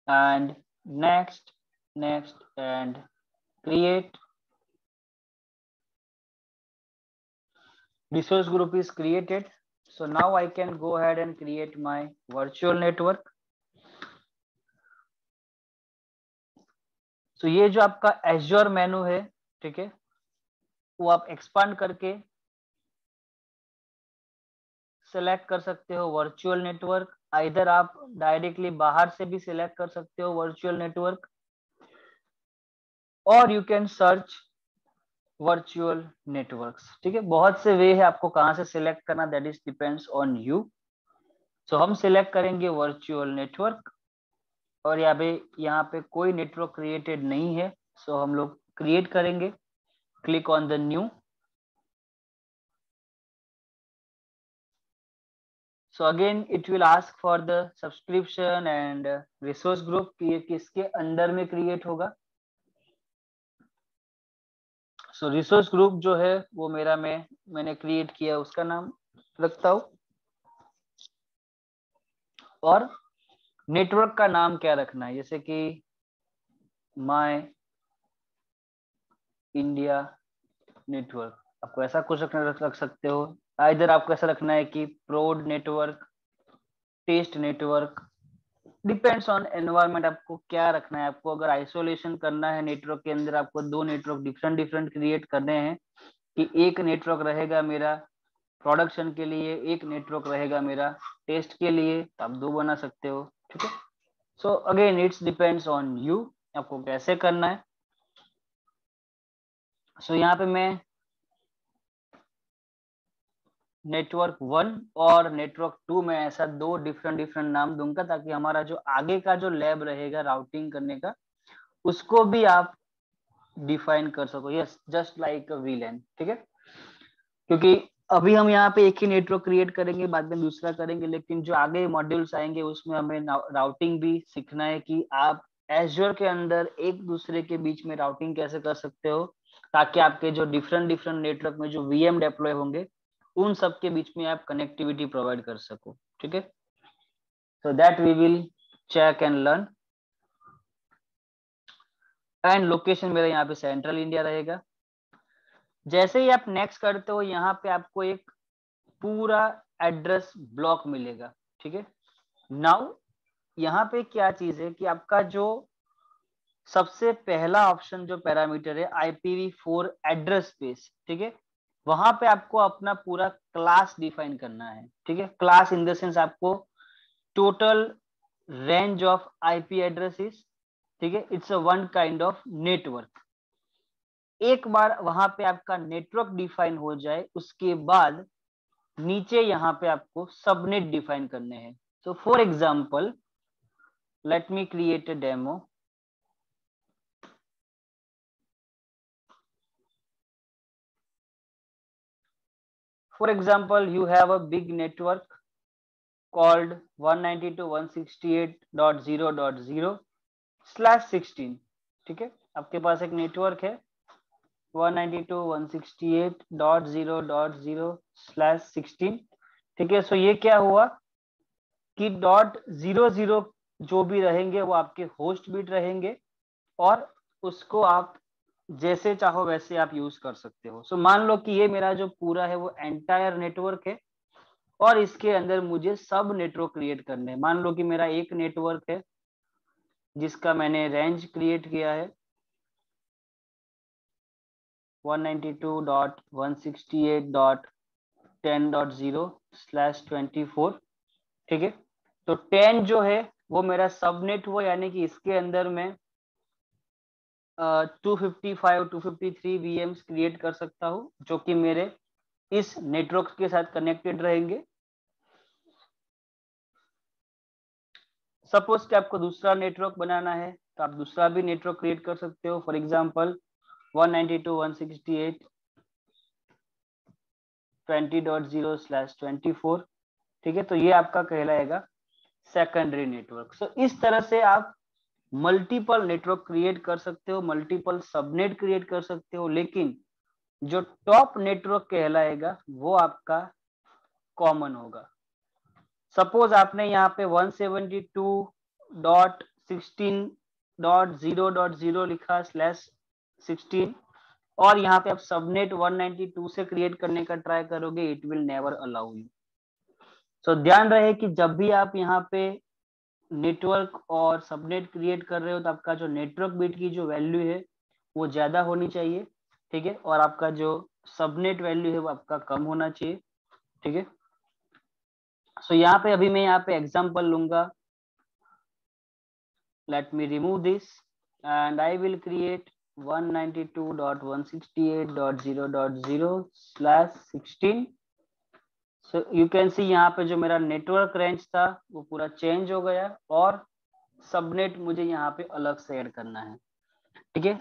and next next and create. Resource group is created. So now I can go ahead and create my virtual network. So ये जो आपका Azure मेनू है, ठीक है, वो आप एक्सपांड करके सिलेक्ट कर सकते हो वर्चुअल नेटवर्क। इधर आप डायरेक्टली बाहर से भी सिलेक्ट कर सकते हो वर्चुअल नेटवर्क, और you can search virtual networks. ठीक है, बहुत से वे है आपको कहां से सिलेक्ट करना, that is depends on you. So हम सिलेक्ट करेंगे वर्चुअल नेटवर्क, और यहाँ पे कोई नेटवर्क क्रिएटेड नहीं है, सो हम लोग क्रिएट करेंगे। Click on the new. So again it will ask for the subscription and resource group कि ये किसके अंडर में क्रिएट होगा। सो रिसोर्स ग्रुप जो है वो मैंने क्रिएट किया, उसका नाम रखता हूं, और नेटवर्क का नाम क्या रखना है, जैसे कि माय इंडिया नेटवर्क, आपको ऐसा कुछ रख सकते हो। इधर आपको ऐसा रखना है कि prod network, test network, depends on environment, आपको क्या रखना है। आपको अगर आइसोलेशन करना है नेटवर्क के अंदर, आपको दो नेटवर्क डिफरेंट डिफरेंट क्रिएट करने हैं, कि एक नेटवर्क रहेगा मेरा प्रोडक्शन के लिए, एक नेटवर्क रहेगा मेरा टेस्ट के लिए, तो आप दो बना सकते हो। ठीक है, so again it's depends on you, आपको कैसे करना है। सो यहाँ पे मैं नेटवर्क 1 और नेटवर्क 2 में ऐसा दो डिफरेंट डिफरेंट नाम दूंगा, ताकि हमारा जो आगे का जो लैब रहेगा राउटिंग करने का, उसको भी आप डिफाइन कर सको। Yes, just like वीलैन। ठीक है, क्योंकि अभी हम यहाँ पे एक ही नेटवर्क क्रिएट करेंगे, बाद में दूसरा करेंगे, लेकिन जो आगे मॉड्यूल्स आएंगे उसमें हमें राउटिंग भी सीखना है, कि आप एज्योर के अंदर एक दूसरे के बीच में राउटिंग कैसे कर सकते हो, ताकि आपके जो डिफरेंट डिफरेंट नेटवर्क में जो वीएम डिप्लॉय होंगे उन सब के बीच में आप कनेक्टिविटी प्रोवाइड कर सको। ठीक है, so that we will check and learn. And location मेरा यहाँ पे सेंट्रल इंडिया रहेगा। जैसे ही आप नेक्स्ट करते हो, यहाँ पे आपको एक पूरा एड्रेस ब्लॉक मिलेगा। ठीक है, नाउ यहाँ पे क्या चीज है कि आपका जो सबसे पहला ऑप्शन जो पैरामीटर है IPv4 एड्रेस स्पेस, ठीक है, वहां पे आपको अपना पूरा क्लास डिफाइन करना है। ठीक है, क्लास इन द सेंस आपको total range of IP addresses. ठीक है, it's a one kind of network. एक बार वहां पे आपका नेटवर्क डिफाइन हो जाए, उसके बाद नीचे यहाँ पे आपको सबनेट डिफाइन करने हैं। So for example let me create a demo. For example, you have a big network called 192.168.0.0/16। ठीक है, आपके पास एक नेटवर्क है 192.168.0.0/16। ठीक है, सो ये क्या हुआ कि .00 जो भी रहेंगे वो आपके होस्ट बिट रहेंगे और उसको आप जैसे चाहो वैसे आप यूज कर सकते हो। सो मान लो कि ये मेरा जो पूरा है वो एंटायर नेटवर्क है और इसके अंदर मुझे सब नेटवर्क क्रिएट करने हैं। मान लो कि मेरा एक नेटवर्क है जिसका मैंने रेंज क्रिएट किया है 192.168.10.0/24। ठीक है, तो 10 जो है वो मेरा सबनेट हुआ, यानी कि इसके अंदर मैं 255 253 VMs क्रिएट कर सकता हूँ जो कि मेरे इस नेटवर्क के साथ कनेक्टेड रहेंगे। सपोज कि आपको दूसरा नेटवर्क बनाना है तो आप दूसरा भी नेटवर्क क्रिएट कर सकते हो। For example 192.168.20.0/24। ठीक है, तो ये आपका कहलाएगा सेकेंडरी नेटवर्क। सो इस तरह से आप मल्टीपल नेटवर्क क्रिएट कर सकते हो, मल्टीपल सबनेट क्रिएट कर सकते हो, लेकिन जो टॉप नेटवर्क कहलाएगा वो आपका कॉमन होगा। सपोज आपने यहाँ पे 172.16.0.0 लिखा /16 और यहाँ पे आप सबनेट 192 से क्रिएट करने का ट्राई करोगे, it will never allow you. So ध्यान रहे कि जब भी आप यहाँ पे नेटवर्क और सबनेट क्रिएट कर रहे हो तो आपका जो नेटवर्क बिट की जो वैल्यू है वो ज्यादा होनी चाहिए। ठीक है, और आपका जो सबनेट वैल्यू है वो आपका कम होना चाहिए। ठीक है, सो यहाँ पे अभी मैं यहाँ पे एग्जांपल लूंगा। Let me remove this and I will create 192.168.0.0/16। So you can see यहाँ पे जो मेरा नेटवर्क रेंज था वो पूरा चेंज हो गया और सबनेट मुझे यहाँ पे अलग से ऐड करना है। ठीक है,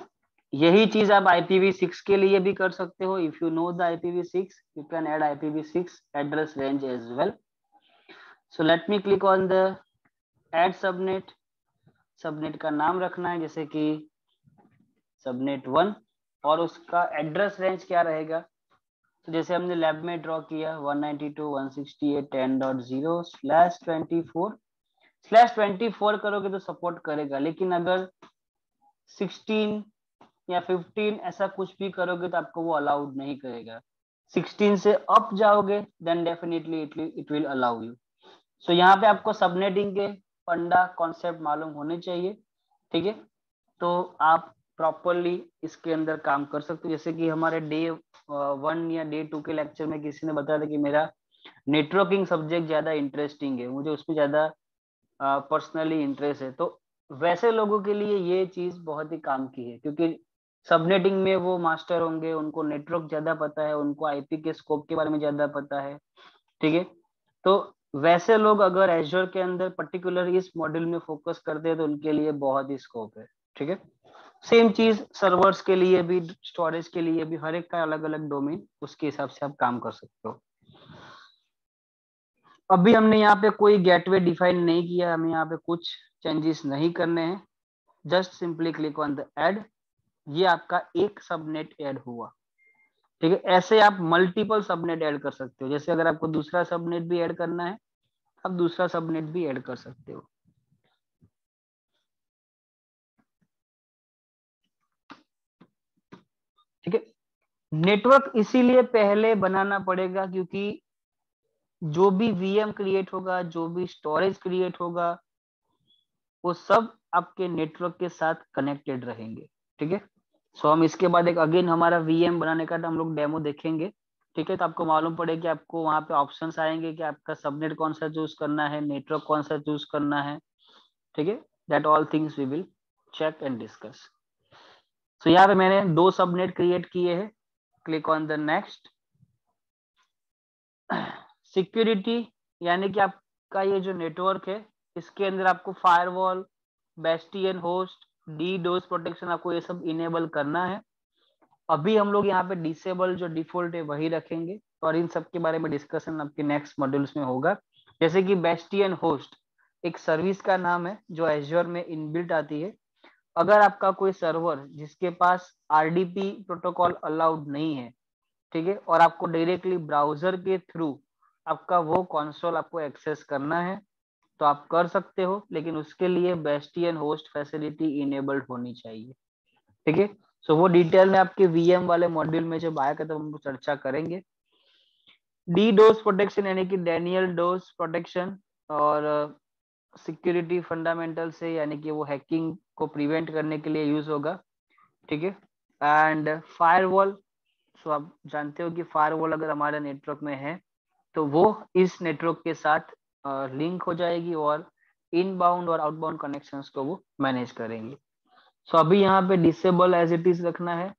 यही चीज आप IPv6 के लिए भी कर सकते हो। If you know the IPv6 you can add IPv6 address range as well. So let me click on the add subnet. Subnet का नाम रखना है जैसे कि सबनेट 1 और उसका एड्रेस रेंज क्या रहेगा, तो जैसे हमने लैब में ड्रॉ किया 192.168.10.24/24 करोगे तो सपोर्ट करेगा, लेकिन अगर 16 या 15 ऐसा कुछ भी करोगे तो आपको वो अलाउड नहीं करेगा। 16 से अप जाओगे then definitely it will allow you. So यहाँ पे आपको सबनेटिंग के फंडा कॉन्सेप्ट मालूम होने चाहिए। ठीक है, तो आप प्रॉपरली इसके अंदर काम कर सकते हो। जैसे कि हमारे डे 1 या डे 2 के लेक्चर में किसी ने बताया था कि मेरा नेटवर्किंग सब्जेक्ट ज्यादा इंटरेस्टिंग है, मुझे उसमें ज्यादा पर्सनली इंटरेस्ट है, तो वैसे लोगों के लिए ये चीज बहुत ही काम की है क्योंकि सबनेटिंग में वो मास्टर होंगे, उनको नेटवर्क ज्यादा पता है, उनको आईपी के स्कोप के बारे में ज्यादा पता है। ठीक है, तो वैसे लोग अगर एज्योर के अंदर पर्टिकुलर इस मॉड्यूल में फोकस करते हैं तो उनके लिए बहुत ही स्कोप है। ठीक है, सेम चीज सर्वर्स के लिए भी, स्टोरेज के लिए भी, हर एक का अलग अलग डोमेन, उसके हिसाब से आप काम कर सकते हो। अभी हमने यहाँ पे कोई गेटवे डिफाइन नहीं किया, हमें यहाँ पे कुछ चेंजेस नहीं करने हैं। Just simply click on the add. ये आपका एक सबनेट ऐड हुआ। ठीक है, ऐसे आप मल्टीपल सबनेट ऐड कर सकते हो। जैसे अगर आपको दूसरा सबनेट भी ऐड करना है आप दूसरा सबनेट भी ऐड कर सकते हो। ठीक है, नेटवर्क इसीलिए पहले बनाना पड़ेगा क्योंकि जो भी VM क्रिएट होगा, जो भी स्टोरेज क्रिएट होगा, वो सब आपके नेटवर्क के साथ कनेक्टेड रहेंगे। ठीक है, सो हम इसके बाद एक अगेन हमारा VM बनाने का हम लोग डेमो देखेंगे। ठीक है, तो आपको मालूम पड़े कि आपको वहां पे ऑप्शंस आएंगे कि आपका सबनेट कौन सा चूज करना है, नेटवर्क कौन सा चूज करना है। ठीक है, that all things we will check and discuss. So यहाँ पे मैंने 2 सबनेट क्रिएट किए हैं। Click on the next. Security यानी कि आपका ये जो नेटवर्क है इसके अंदर आपको firewall, bastion host, DDoS protection आपको ये सब इनेबल करना है। अभी हम लोग यहाँ पे डिसेबल जो डिफॉल्ट है वही रखेंगे और इन सब के बारे में डिस्कशन आपके नेक्स्ट मॉड्यूल्स में होगा। जैसे कि बेस्टियन होस्ट एक सर्विस का नाम है जो एज्योर में इनबिल्ट आती है। अगर आपका कोई सर्वर जिसके पास आरडीपी प्रोटोकॉल अलाउड नहीं है, ठीक है, और आपको डायरेक्टली ब्राउजर के थ्रू आपका वो कंसोल आपको एक्सेस करना है तो आप कर सकते हो, लेकिन उसके लिए बेस्टियन होस्ट फैसिलिटी इनेबल्ड होनी चाहिए। ठीक है, सो वो डिटेल में आपके वीएम वाले मॉड्यूल में जब आएगा तब हम चर्चा करेंगे। डी डोस प्रोटेक्शन यानी कि डैनियल डोस प्रोटेक्शन और सिक्योरिटी फंडामेंटल से यानी कि वो हैकिंग को प्रिवेंट करने के लिए यूज होगा। ठीक है, एंड फायरवॉल, सो आप जानते हो कि फायरवॉल अगर हमारे नेटवर्क में है तो वो इस नेटवर्क के साथ लिंक हो जाएगी और इनबाउंड और आउटबाउंड कनेक्शंस को वो मैनेज करेंगे। सो अभी यहाँ पे डिसेबल एज इट इज रखना है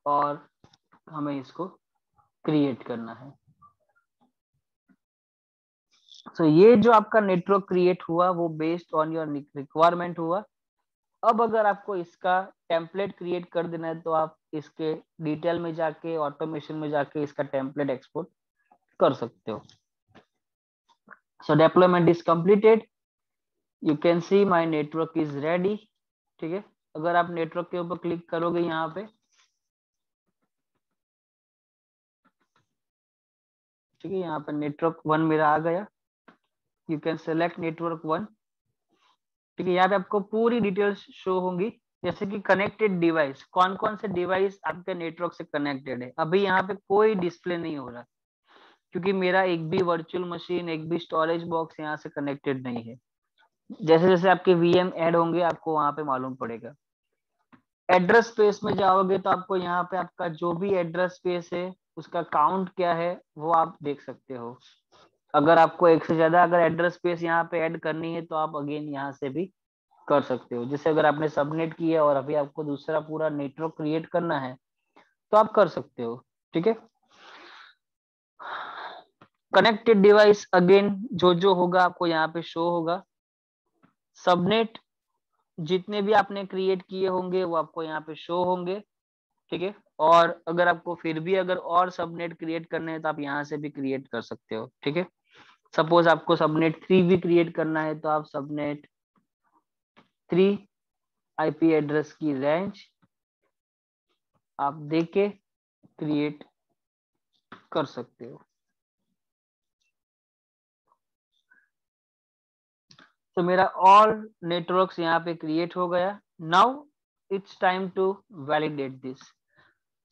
और हमें इसको क्रिएट करना है। सो ये जो आपका नेटवर्क क्रिएट हुआ वो बेस्ड ऑन योर रिक्वायरमेंट हुआ। अब अगर आपको इसका टेम्पलेट क्रिएट कर देना है तो आप इसके डिटेल में जाके ऑटोमेशन में जाके इसका टेम्पलेट एक्सपोर्ट कर सकते हो। So deployment is completed, you can see my network is ready. ठीक है, अगर आप नेटवर्क के ऊपर क्लिक करोगे यहाँ पे, ठीक है, यहाँ पे नेटवर्क 1 मेरा आ गया। You can select network 1। ठीक है, यहाँ पे आपको पूरी डिटेल्स शो होंगी जैसे कि कनेक्टेड डिवाइस, कौन कौन से डिवाइस आपके नेटवर्क से कनेक्टेड है। अभी यहाँ पे कोई डिस्प्ले नहीं हो रहा क्योंकि मेरा एक भी वर्चुअल मशीन, एक भी स्टोरेज बॉक्स यहाँ से कनेक्टेड नहीं है। जैसे जैसे आपके वीएम ऐड होंगे आपको वहां पे मालूम पड़ेगा। एड्रेस स्पेस में जाओगे तो आपको यहाँ पे आपका जो भी एड्रेस स्पेस है उसका काउंट क्या है वो आप देख सकते हो। अगर आपको एक से ज्यादा अगर एड्रेस स्पेस यहाँ पे ऐड करनी है तो आप अगेन यहाँ से भी कर सकते हो। जैसे अगर आपने सबनेट किया और अभी आपको दूसरा पूरा नेटवर्क क्रिएट करना है तो आप कर सकते हो। ठीक है, कनेक्टेड डिवाइस अगेन जो होगा आपको यहाँ पे शो होगा। सबनेट जितने भी आपने क्रिएट किए होंगे वो आपको यहाँ पे शो होंगे। ठीक है, और अगर आपको फिर भी अगर और सबनेट क्रिएट करने हैं तो आप यहाँ से भी क्रिएट कर सकते हो। ठीक है, सपोज आपको सबनेट 3 भी क्रिएट करना है तो आप सबनेट 3 आईपी एड्रेस की रेंज आप देके क्रिएट कर सकते हो। तो मेरा ऑल नेटवर्क्स यहाँ पे क्रिएट हो गया। Now it's time to validate this.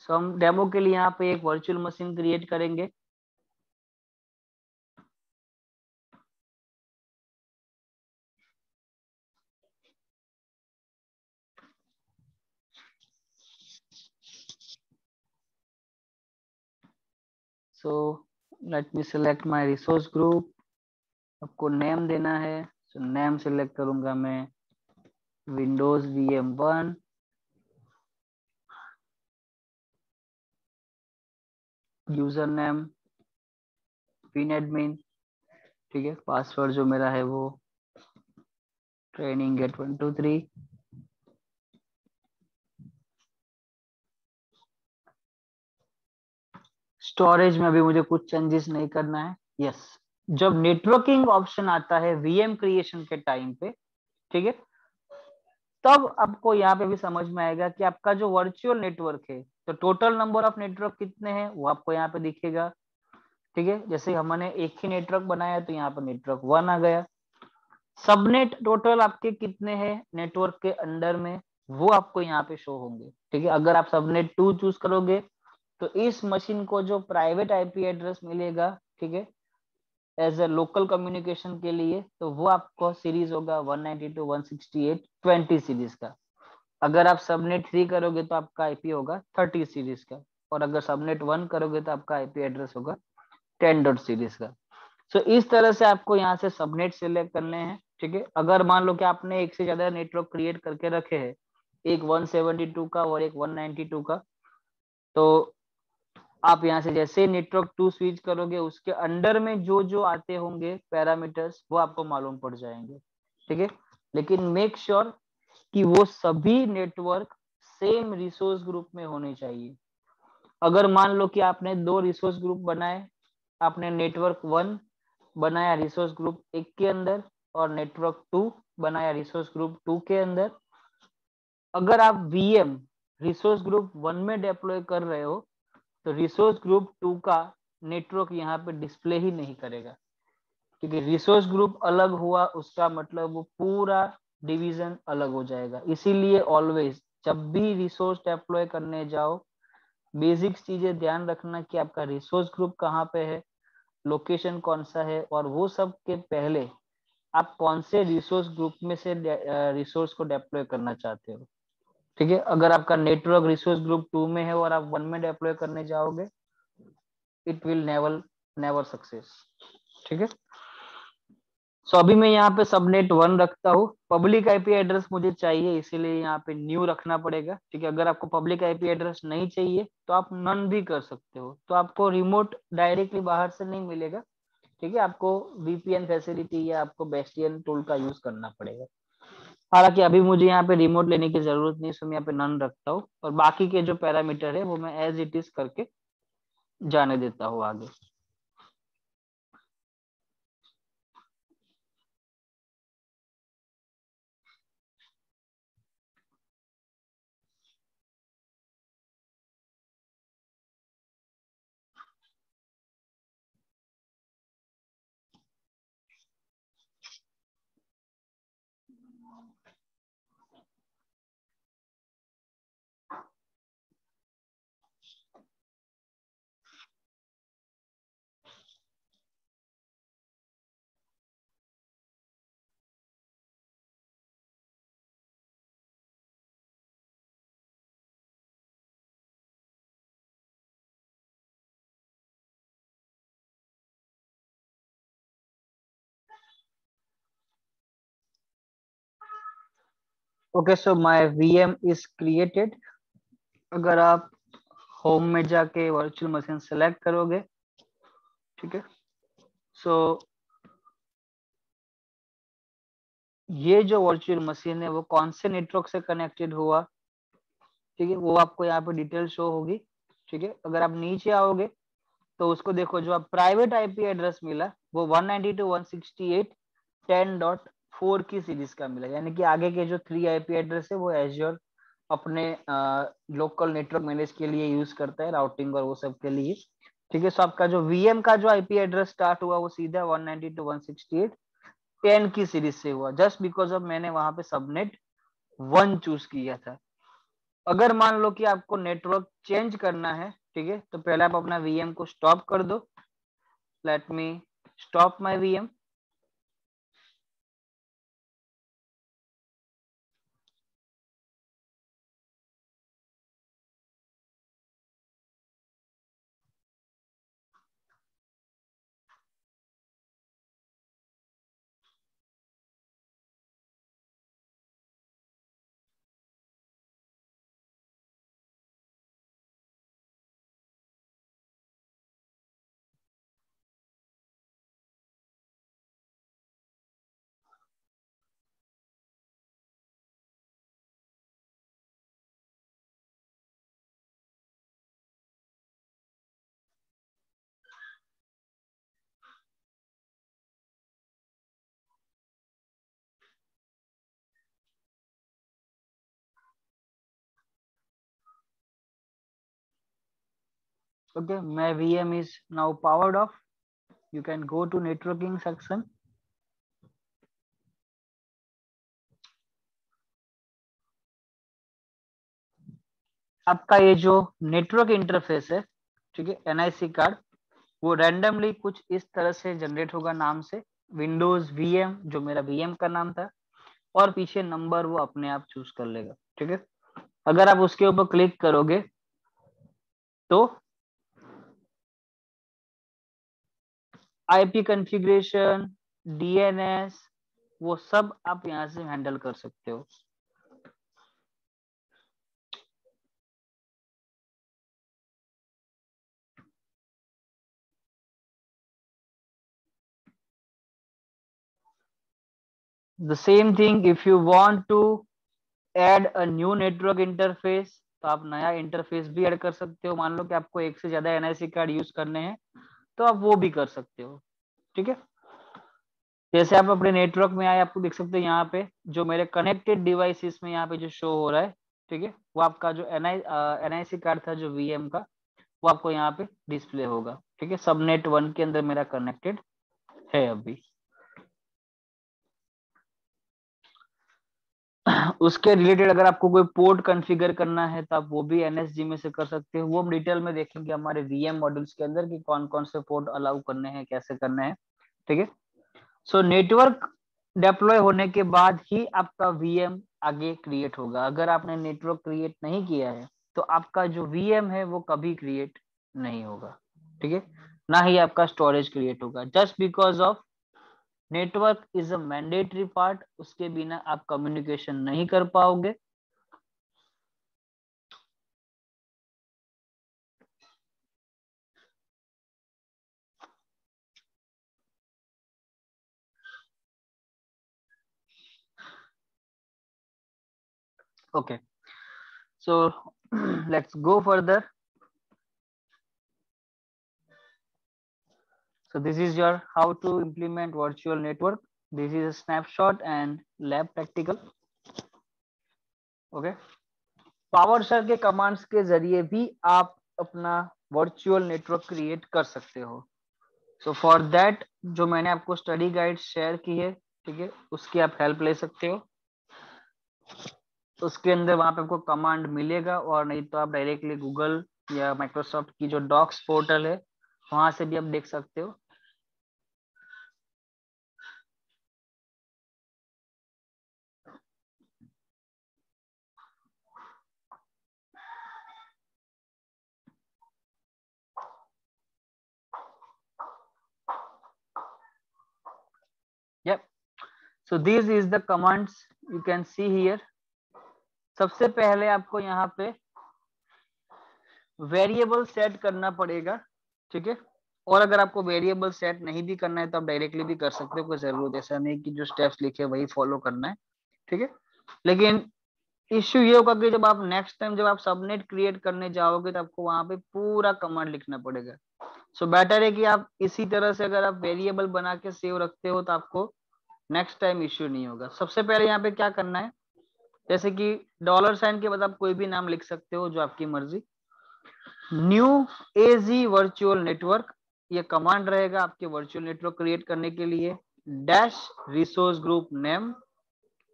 So हम डेमो के लिए यहाँ पे एक वर्चुअल मशीन क्रिएट करेंगे। सो let me select my resource group. आपको नेम देना है, सो नेम सिलेक्ट करूंगा मैं Windows VM1। User name pin admin. ठीक है, पासवर्ड जो मेरा है वो ट्रेनिंग गेट 123। स्टोरेज में अभी मुझे कुछ चेंजेस नहीं करना है। यस, जब नेटवर्किंग ऑप्शन आता है वीएम क्रिएशन के टाइम पे, ठीक है, तब आपको यहाँ पे भी समझ में आएगा कि आपका जो वर्चुअल नेटवर्क है तो टोटल नंबर ऑफ नेटवर्क कितने हैं वो आपको यहाँ पे दिखेगा। ठीक है, जैसे हमने एक ही नेटवर्क बनाया तो यहाँ पर नेटवर्क 1 आ गया। सबनेट टोटल आपके कितने हैं नेटवर्क के अंदर में वो आपको यहाँ पे शो होंगे। ठीक है, अगर आप सबनेट 2 चूज करोगे तो इस मशीन को जो प्राइवेट आईपी एड्रेस मिलेगा, ठीक है, एज ए लोकल कम्युनिकेशन के लिए, तो वो आपको सीरीज होगा 192.168.20 सीरीज का। अगर आप सबनेट 3 करोगे तो आपका आईपी होगा 30 सीरीज का, और अगर सबनेट 1 करोगे तो आपका आईपी एड्रेस होगा 10 डॉट सीरीज का। सो इस तरह से आपको यहाँ से सबनेट सिलेक्ट करने हैं। ठीक है, अगर मान लो कि आपने एक से ज्यादा नेटवर्क क्रिएट करके रखे हैं, एक 172 का और एक 192 का, तो आप यहाँ से जैसे नेटवर्क 2 स्विच करोगे उसके अंडर में जो जो आते होंगे पैरामीटर्स वो आपको मालूम पड़ जाएंगे, ठीक है। लेकिन मेक श्योर कि वो सभी नेटवर्क सेम रिसोर्स ग्रुप में होने चाहिए। अगर मान लो कि आपने 2 रिसोर्स ग्रुप बनाए, आपने नेटवर्क 1 बनाया रिसोर्स ग्रुप 1 के अंदर और नेटवर्क 2 बनाया रिसोर्स ग्रुप 2 के अंदर, अगर आप वीएम रिसोर्स ग्रुप 1 में डिप्लॉय कर रहे हो तो रिसोर्स ग्रुप 2 का नेटवर्क यहाँ पे डिस्प्ले ही नहीं करेगा, क्योंकि रिसोर्स ग्रुप अलग हुआ उसका मतलब वो पूरा डिवीजन अलग हो जाएगा। इसीलिए ऑलवेज जब भी रिसोर्स डिप्लॉय करने जाओ, बेसिक चीजें ध्यान रखना कि आपका रिसोर्स ग्रुप कहाँ पे है, लोकेशन कौन सा है, और वो सब के पहले आप कौन से रिसोर्स ग्रुप में से रिसोर्स को डिप्लॉय करना चाहते हो, ठीक है। अगर आपका नेटवर्क रिसोर्स ग्रुप 2 में है और आप 1 में डिप्लॉय करने जाओगे, it will never never success, ठीक है। सो अभी मैं यहाँ पे सबनेट 1 रखता हूँ, पब्लिक आईपी एड्रेस मुझे चाहिए इसीलिए यहाँ पे न्यू रखना पड़ेगा, ठीक है। अगर आपको पब्लिक आईपी एड्रेस नहीं चाहिए तो आप नन भी कर सकते हो, तो आपको रिमोट डायरेक्टली बाहर से नहीं मिलेगा, ठीक है। आपको वीपीएन फैसिलिटी या आपको बेस्टियन टूल का यूज करना पड़ेगा। हालांकि अभी मुझे यहाँ पे रिमोट लेने की जरूरत नहीं, सो मैं यहाँ पे नन रखता हूँ और बाकी के जो पैरामीटर है वो मैं एज इट इज करके जाने देता हूँ आगे। Okay, so my VM is created. अगर आप होम में जाके वर्चुअल मशीन सेलेक्ट करोगे, ठीक है, सो ये जो वर्चुअल मशीन है वो कौन से नेटवर्क से कनेक्टेड हुआ, ठीक है, वो आपको यहाँ पे डिटेल शो होगी, ठीक है। अगर आप नीचे आओगे तो उसको देखो, जो आप प्राइवेट आईपी एड्रेस मिला वो 192.168.10.4 की सीरीज का मिला, यानी कि आगे के जो 3 आईपी एड्रेस है वो एज्योर अपने लोकल नेटवर्क मैनेज के लिए यूज करता है, राउटिंग और वो सब के लिए, ठीक है। सो आपका जो वीएम का जो आईपी एड्रेस स्टार्ट हुआ वो सीधा 192.168.10 की सीरीज से हुआ, जस्ट बिकॉज ऑफ मैंने वहां पे सबनेट 1 चूज किया था। अगर मान लो कि आपको नेटवर्क चेंज करना है, ठीक है, तो पहले आप अपना वीएम को स्टॉप कर दो। Let me stop my VM. Okay, my VM is now powered off. You can go to networking section. आपका ये जो नेटवर्क इंटरफेस है, ठीक है, एनआईसी कार्ड, वो रैंडमली कुछ इस तरह से जनरेट होगा नाम से विंडोज वीएम, जो मेरा वीएम का नाम था, और पीछे नंबर वो अपने आप चूज कर लेगा, ठीक है। अगर आप उसके ऊपर क्लिक करोगे तो आईपी कॉन्फ़िगरेशन, डीएनएस, वो सब आप यहाँ से हैंडल कर सकते हो। The same thing if you want to add a new network interface, तो आप नया इंटरफेस भी ऐड कर सकते हो। मान लो कि आपको एक से ज्यादा एनआईसी कार्ड यूज करने हैं, तो आप वो भी कर सकते हो। ठीक है, जैसे आप अपने नेटवर्क में आए, आपको देख सकते हो यहाँ पे जो मेरे कनेक्टेड डिवाइसेस में यहाँ पे जो शो हो रहा है, ठीक है, वो आपका जो एनआईसी कार्ड था जो वीएम का, वो आपको यहाँ पे डिस्प्ले होगा। ठीक है, सबनेट 1 के अंदर मेरा कनेक्टेड है अभी। उसके रिलेटेड अगर आपको कोई पोर्ट कॉन्फ़िगर करना है तो आप वो भी एनएसजी में से कर सकते हो। वो हम डिटेल में देखेंगे हमारे वीएम मॉड्यूल्स के अंदर कि कौन कौन से पोर्ट अलाउ करने हैं, कैसे करना है। ठीक है, सो नेटवर्क डेप्लॉय होने के बाद ही आपका वीएम आगे क्रिएट होगा। अगर आपने नेटवर्क क्रिएट नहीं किया है तो आपका जो वीएम है वो कभी क्रिएट नहीं होगा। ठीक है, ना ही आपका स्टोरेज क्रिएट होगा, just because of network is a mandatory part. उसके बिना आप कम्युनिकेशन नहीं कर पाओगे। Okay, so let's go further. So this is your how to implement virtual network. This is a snapshot and lab practical. Okay, PowerShell के कमांड्स के जरिए भी आप अपना वर्चुअल नेटवर्क क्रिएट कर सकते हो। सो फॉर दैट जो मैंने आपको स्टडी गाइड शेयर की है, ठीक है, उसकी आप हेल्प ले सकते हो। उसके अंदर वहां पे आपको कमांड मिलेगा, और नहीं तो आप डायरेक्टली गूगल या माइक्रोसॉफ्ट की जो डॉक्स पोर्टल है वहां से भी आप देख सकते हो। Yep. So this is the commands you can see here. सबसे पहले आपको यहाँ पे वेरिएबल सेट करना पड़ेगा। ठीक है, और अगर आपको वेरिएबल सेट नहीं भी करना है तो आप डायरेक्टली भी कर सकते हो, कोई जरूरत ऐसा नहीं कि जो स्टेप्स लिखे वही फॉलो करना है। ठीक है, लेकिन इश्यू ये होगा कि जब आप नेक्स्ट टाइम जब आप सबनेट क्रिएट करने जाओगे तो आपको वहां पे पूरा कमांड लिखना पड़ेगा। सो बेटर है कि आप इसी तरह से अगर आप वेरिएबल बना के सेव रखते हो तो आपको नेक्स्ट टाइम इश्यू नहीं होगा। सबसे पहले यहाँ पे क्या करना है, जैसे कि डॉलर साइन के बाद आप कोई भी नाम लिख सकते हो जो आपकी मर्जी। न्यू एजी वर्चुअल नेटवर्क, ये कमांड रहेगा आपके वर्चुअल नेटवर्क क्रिएट करने के लिए। डैश रिसोर्स ग्रुप नेम,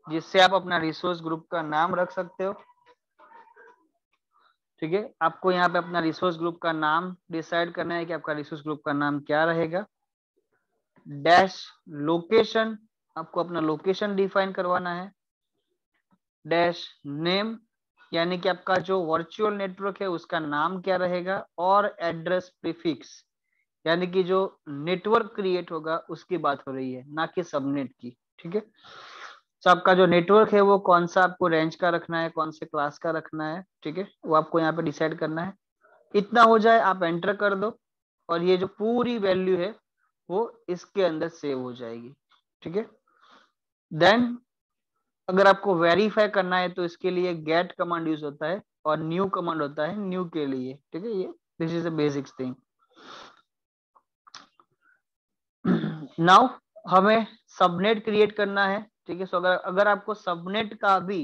जिससे आप अपना रिसोर्स ग्रुप का नाम रख सकते हो। ठीक है, आपको यहाँ पे अपना रिसोर्स ग्रुप का नाम डिसाइड करना है कि आपका रिसोर्स ग्रुप का नाम क्या रहेगा। डैश लोकेशन, आपको अपना लोकेशन डिफाइन करवाना है। डैश नेम, यानी कि आपका जो वर्चुअल नेटवर्क है उसका नाम क्या रहेगा। और एड्रेस प्रीफिक्स, यानी कि जो नेटवर्क क्रिएट होगा उसकी बात हो रही है, ना कि सबनेट की। ठीक है, तो आपका जो नेटवर्क है वो कौन सा आपको रेंज का रखना है, कौन से क्लास का रखना है, ठीक है, वो आपको यहाँ पे डिसाइड करना है। इतना हो जाए आप एंटर कर दो, और ये जो पूरी वैल्यू है वो इसके अंदर सेव हो जाएगी। ठीक है, देन अगर आपको वेरीफाई करना है तो इसके लिए गेट कमांड यूज होता है, और न्यू कमांड होता है न्यू के लिए। ठीक है, ये this is a basic thing. Now हमें सबनेट क्रिएट करना है। ठीक है, सो अगर अगर आपको सबनेट का भी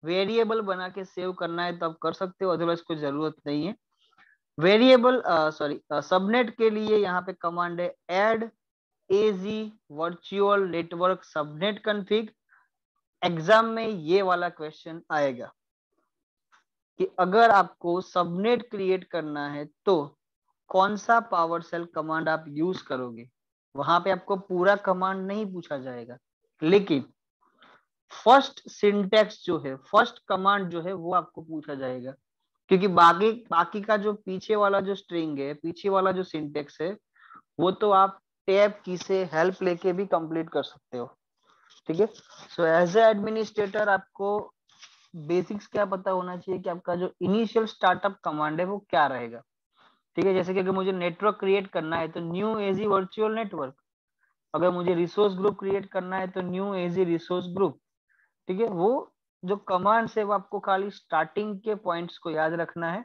वेरिएबल बना के सेव करना है तो आप कर सकते हो, अदरवाइज कोई जरूरत नहीं है। वेरिएबल सॉरी सबनेट के लिए यहाँ पे कमांड है add AZ virtual network subnet config. Exam में ये वाला क्वेश्चन आएगा कि अगर आपको सबनेट क्रिएट करना है तो कौन सा पावर सेल कमांड आप यूज करोगे। वहां पे आपको पूरा कमांड नहीं पूछा जाएगा, लेकिन फर्स्ट सिंटेक्स जो है, फर्स्ट कमांड जो है वो आपको पूछा जाएगा। क्योंकि बाकी बाकी का जो पीछे वाला जो स्ट्रिंग है, पीछे वाला जो सिंटेक्स है, वो तो आप टैब की से हेल्प लेके भी कंप्लीट कर सकते हो। ठीक है, सो एज ए एडमिनिस्ट्रेटर आपको बेसिक्स क्या पता होना चाहिए कि आपका जो इनिशियल स्टार्टअप कमांड है वो क्या रहेगा। ठीक है, जैसे कि अगर मुझे नेटवर्क क्रिएट करना है तो न्यू एजी वर्चुअल नेटवर्क, अगर मुझे रिसोर्स ग्रुप क्रिएट करना है तो न्यू एजी रिसोर्स ग्रुप, ठीक है। वो जो कमांड्स है वो आपको खाली स्टार्टिंग के पॉइंट्स को याद रखना है,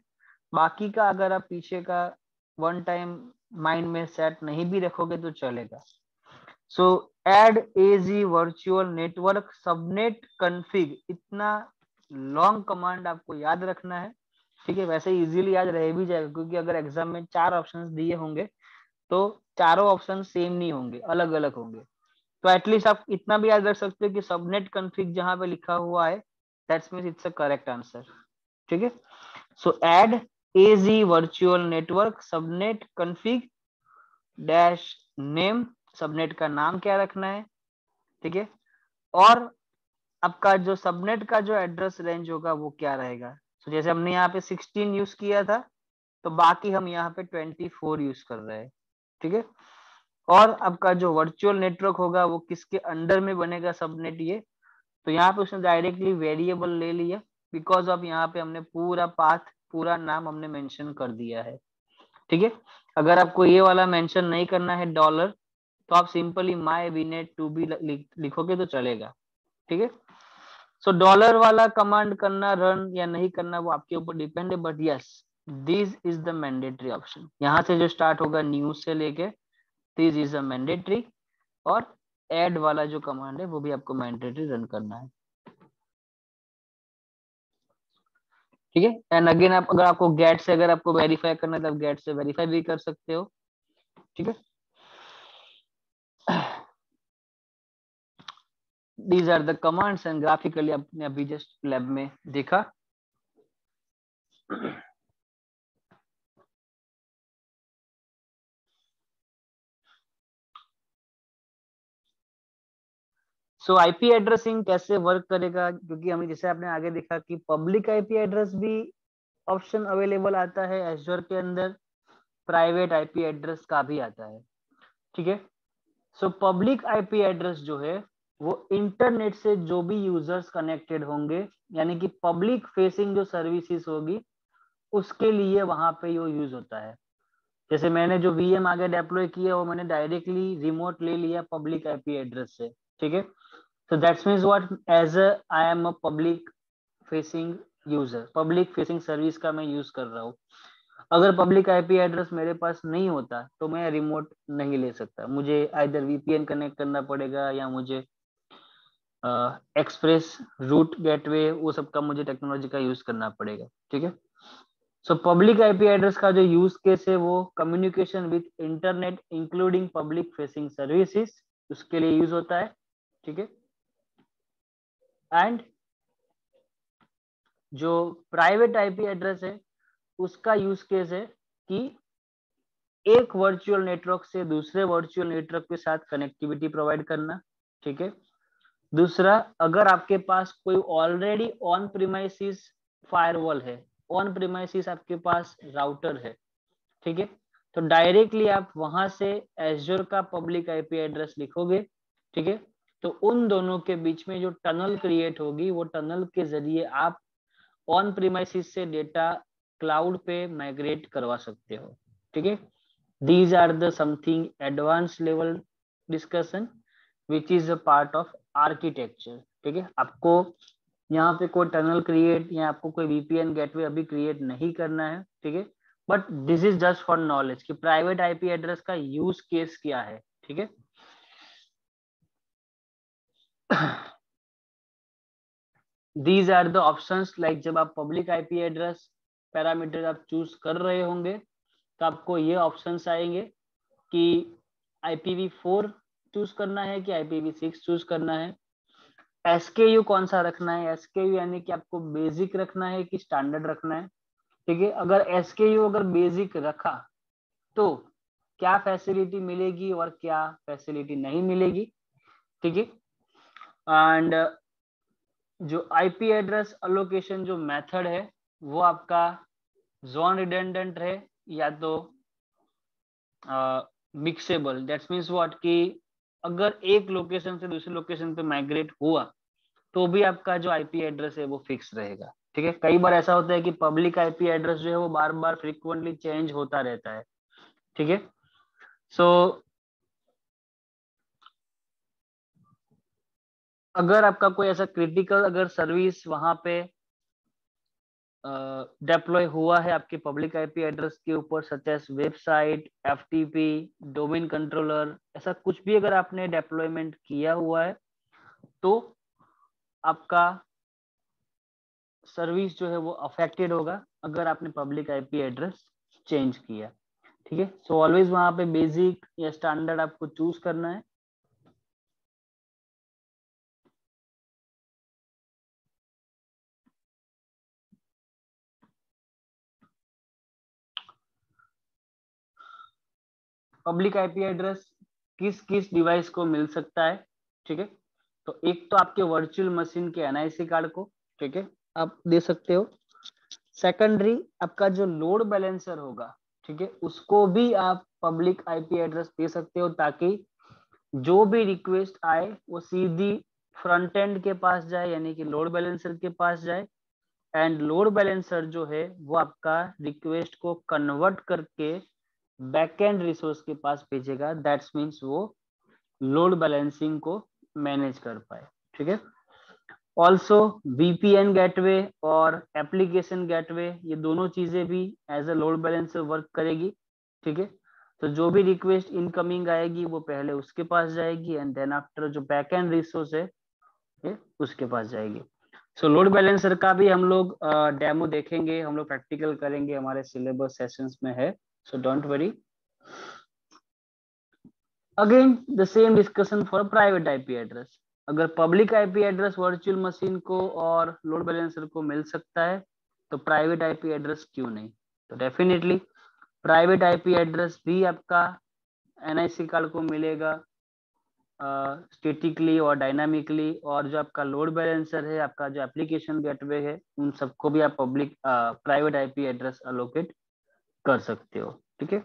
बाकी का अगर आप पीछे का वन टाइम माइंड में सेट नहीं भी रखोगे तो चलेगा। सो add AZ virtual network subnet config, इतना लॉन्ग कमांड आपको याद रखना है, ठीक है। वैसे इजीली याद रह भी जाएगा, क्योंकि अगर एग्जाम में 4 ऑप्शंस दिए होंगे तो चारों ऑप्शन सेम नहीं होंगे, अलग अलग होंगे। तो एटलीस्ट आप इतना भी याद रख सकते हो कि सबनेट कॉन्फ़िग जहां पे लिखा हुआ है that's means it's a correct answer, ठीक है। So add AZ virtual network subnet config dash name, subnet का नाम क्या रखना है, ठीक है। और आपका जो सबनेट का जो एड्रेस रेंज होगा वो क्या रहेगा। तो जैसे हमने यहाँ पे 16 यूज किया था, तो बाकी हम यहाँ पे 24 यूज कर रहे हैं, ठीक है। और आपका जो वर्चुअल नेटवर्क होगा वो किसके अंडर में बनेगा सबनेट, ये तो यहाँ पे उसने डायरेक्टली वेरिएबल ले लिया, बिकॉज ऑफ यहाँ पे हमने पूरा पाथ पूरा नाम हमने मेंशन कर दिया है, ठीक है। अगर आपको ये वाला मेंशन नहीं करना है डॉलर, तो आप simply my vnet to be लिखोगे तो चलेगा, ठीक है। सो डॉलर वाला कमांड करना रन या नहीं करना वो आपके ऊपर डिपेंड है, but yes this is the mandatory option. यहाँ से जो स्टार्ट होगा न्यूज से लेके दिस इज अ मैंडेटरी, और एड वाला जो कमांड है वो भी आपको मैंडेटरी रन करना है, ठीक है। एंड अगेन आप अगर आपको गेट से अगर आपको वेरीफाई करना है तो आप गेट से वेरीफाई भी कर सकते हो, ठीक है। These are the commands and graphically आपने अभी जस्ट लैब में देखा। सो आईपी एड्रेसिंग कैसे वर्क करेगा, क्योंकि हमें जैसे आपने आगे देखा कि पब्लिक आईपी एड्रेस भी ऑप्शन अवेलेबल आता है एज्योर के अंदर, प्राइवेट आईपी एड्रेस का भी आता है, ठीक है। सो पब्लिक आईपी एड्रेस जो है वो इंटरनेट से जो भी यूजर्स कनेक्टेड होंगे, यानी कि पब्लिक फेसिंग जो सर्विसेज होगी उसके लिए वहां पे यो यूज होता है। जैसे मैंने जो वीएम आगे डिप्लॉय किया वो मैंने डायरेक्टली रिमोट ले लिया पब्लिक आईपी एड्रेस से, ठीक है। So that means what, as a I am a public facing user, public facing service का मैं यूज कर रहा हूँ। अगर पब्लिक आईपी एड्रेस मेरे पास नहीं होता तो मैं रिमोट नहीं ले सकता, मुझे आइदर वीपीएन कनेक्ट करना पड़ेगा या मुझे एक्सप्रेस रूट गेटवे वो सब का मुझे टेक्नोलॉजी का यूज करना पड़ेगा, ठीक है। सो पब्लिक आईपी एड्रेस का जो यूज केस है वो communication with internet including public facing services उसके लिए यूज होता है, ठीक है। एंड जो प्राइवेट आईपी एड्रेस है उसका यूज केस है कि एक वर्चुअल नेटवर्क से दूसरे वर्चुअल नेटवर्क के साथ कनेक्टिविटी प्रोवाइड करना, ठीक है। दूसरा, अगर आपके पास कोई ऑलरेडी ऑन प्रीमाइसिस फायरवॉल है, ऑन प्रीमाइसिस आपके पास राउटर है, ठीक है, तो डायरेक्टली आप वहां से एज्योर का पब्लिक आईपी एड्रेस लिखोगे, ठीक है। तो उन दोनों के बीच में जो टनल क्रिएट होगी वो टनल के जरिए आप ऑन प्रीमाइसिस से डेटा क्लाउड पे माइग्रेट करवा सकते हो, ठीक है। These are the something advance level discussion which is a part of architecture, ठीक है। आपको यहाँ पे कोई टनल क्रिएट या आपको कोई वीपीएन गेटवे अभी क्रिएट नहीं करना है, ठीक है। But this is just for knowledge कि प्राइवेट आईपी एड्रेस का यूज केस क्या है, ठीक है। These are the options, like जब आप पब्लिक आईपी एड्रेस पैरामीटर आप चूज कर रहे होंगे तो आपको ये ऑप्शंस आएंगे कि IPv4 चूज करना है कि IPv6 चूज करना है, SKU कौन सा रखना है, SKU यानी कि आपको बेसिक रखना है कि स्टैंडर्ड रखना है, ठीक है। अगर SKU अगर बेसिक रखा तो क्या फैसिलिटी मिलेगी और क्या फैसिलिटी नहीं मिलेगी, ठीक है। एंड जो आईपी एड्रेस अलोकेशन जो मेथड है वो आपका जोन रिडेंडेंट है या तो मिक्सेबल, दैट्स मीन्स व्हाट कि अगर एक लोकेशन से दूसरे लोकेशन पे माइग्रेट हुआ तो भी आपका जो आईपी एड्रेस है वो फिक्स रहेगा, ठीक है। कई बार ऐसा होता है कि पब्लिक आईपी एड्रेस जो है वो बार बार फ्रिक्वेंटली चेंज होता रहता है, ठीक है। सो अगर आपका कोई ऐसा क्रिटिकल अगर सर्विस वहां पे डेप्लॉय हुआ है आपके पब्लिक आईपी एड्रेस के ऊपर, such as website, FTP, domain controller, ऐसा कुछ भी अगर आपने डेप्लॉयमेंट किया हुआ है तो आपका सर्विस जो है वो अफेक्टेड होगा अगर आपने पब्लिक आईपी एड्रेस चेंज किया। ठीक है, सो ऑलवेज वहां पे बेसिक या स्टैंडर्ड आपको चूज करना है। पब्लिक आईपी एड्रेस किस किस डिवाइस को मिल सकता है? ठीक है, तो एक तो आपके वर्चुअल मशीन के एनआईसी कार्ड को, ठीक है, आप दे सकते हो। सेकेंडरी आपका जो लोड बैलेंसर होगा, ठीक है, उसको भी आप पब्लिक आईपी एड्रेस दे सकते हो ताकि जो भी रिक्वेस्ट आए वो सीधी फ्रंट एंड के पास जाए, यानी कि लोड बैलेंसर के पास जाए। एंड लोड बैलेंसर जो है वो आपका रिक्वेस्ट को कन्वर्ट करके बैकएंड रिसोर्स के पास भेजेगा। दैट्स मीन्स वो लोड बैलेंसिंग को मैनेज कर पाए। ठीक है, ऑल्सो वीपीएन गेटवे और एप्लीकेशन गेटवे, ये दोनों चीजें भी as a load balancer work करेगी। ठीक है, तो जो भी रिक्वेस्ट इनकमिंग आएगी वो पहले उसके पास जाएगी एंड देन आफ्टर जो बैकएंड रिसोर्स है उसके पास जाएगी। सो लोड बैलेंसर का भी हम लोग डेमो देखेंगे, हम लोग प्रैक्टिकल करेंगे, हमारे सिलेबस सेशंस में है, so don't worry. Again the same discussion for private IP address. अगर public IP address virtual machine को और लोड बैलेंसर को मिल सकता है तो प्राइवेट आईपी एड्रेस क्यों नहीं? तो डेफिनेटली प्राइवेट आईपी एड्रेस भी आपका एनआईसी कार्ड को मिलेगा स्टैटिकली और डायनामिकली, और जो आपका लोड बैलेंसर है, आपका जो एप्लीकेशन गेटवे है, उन सबको भी आप public private IP address allocate कर सकते हो। ठीक है,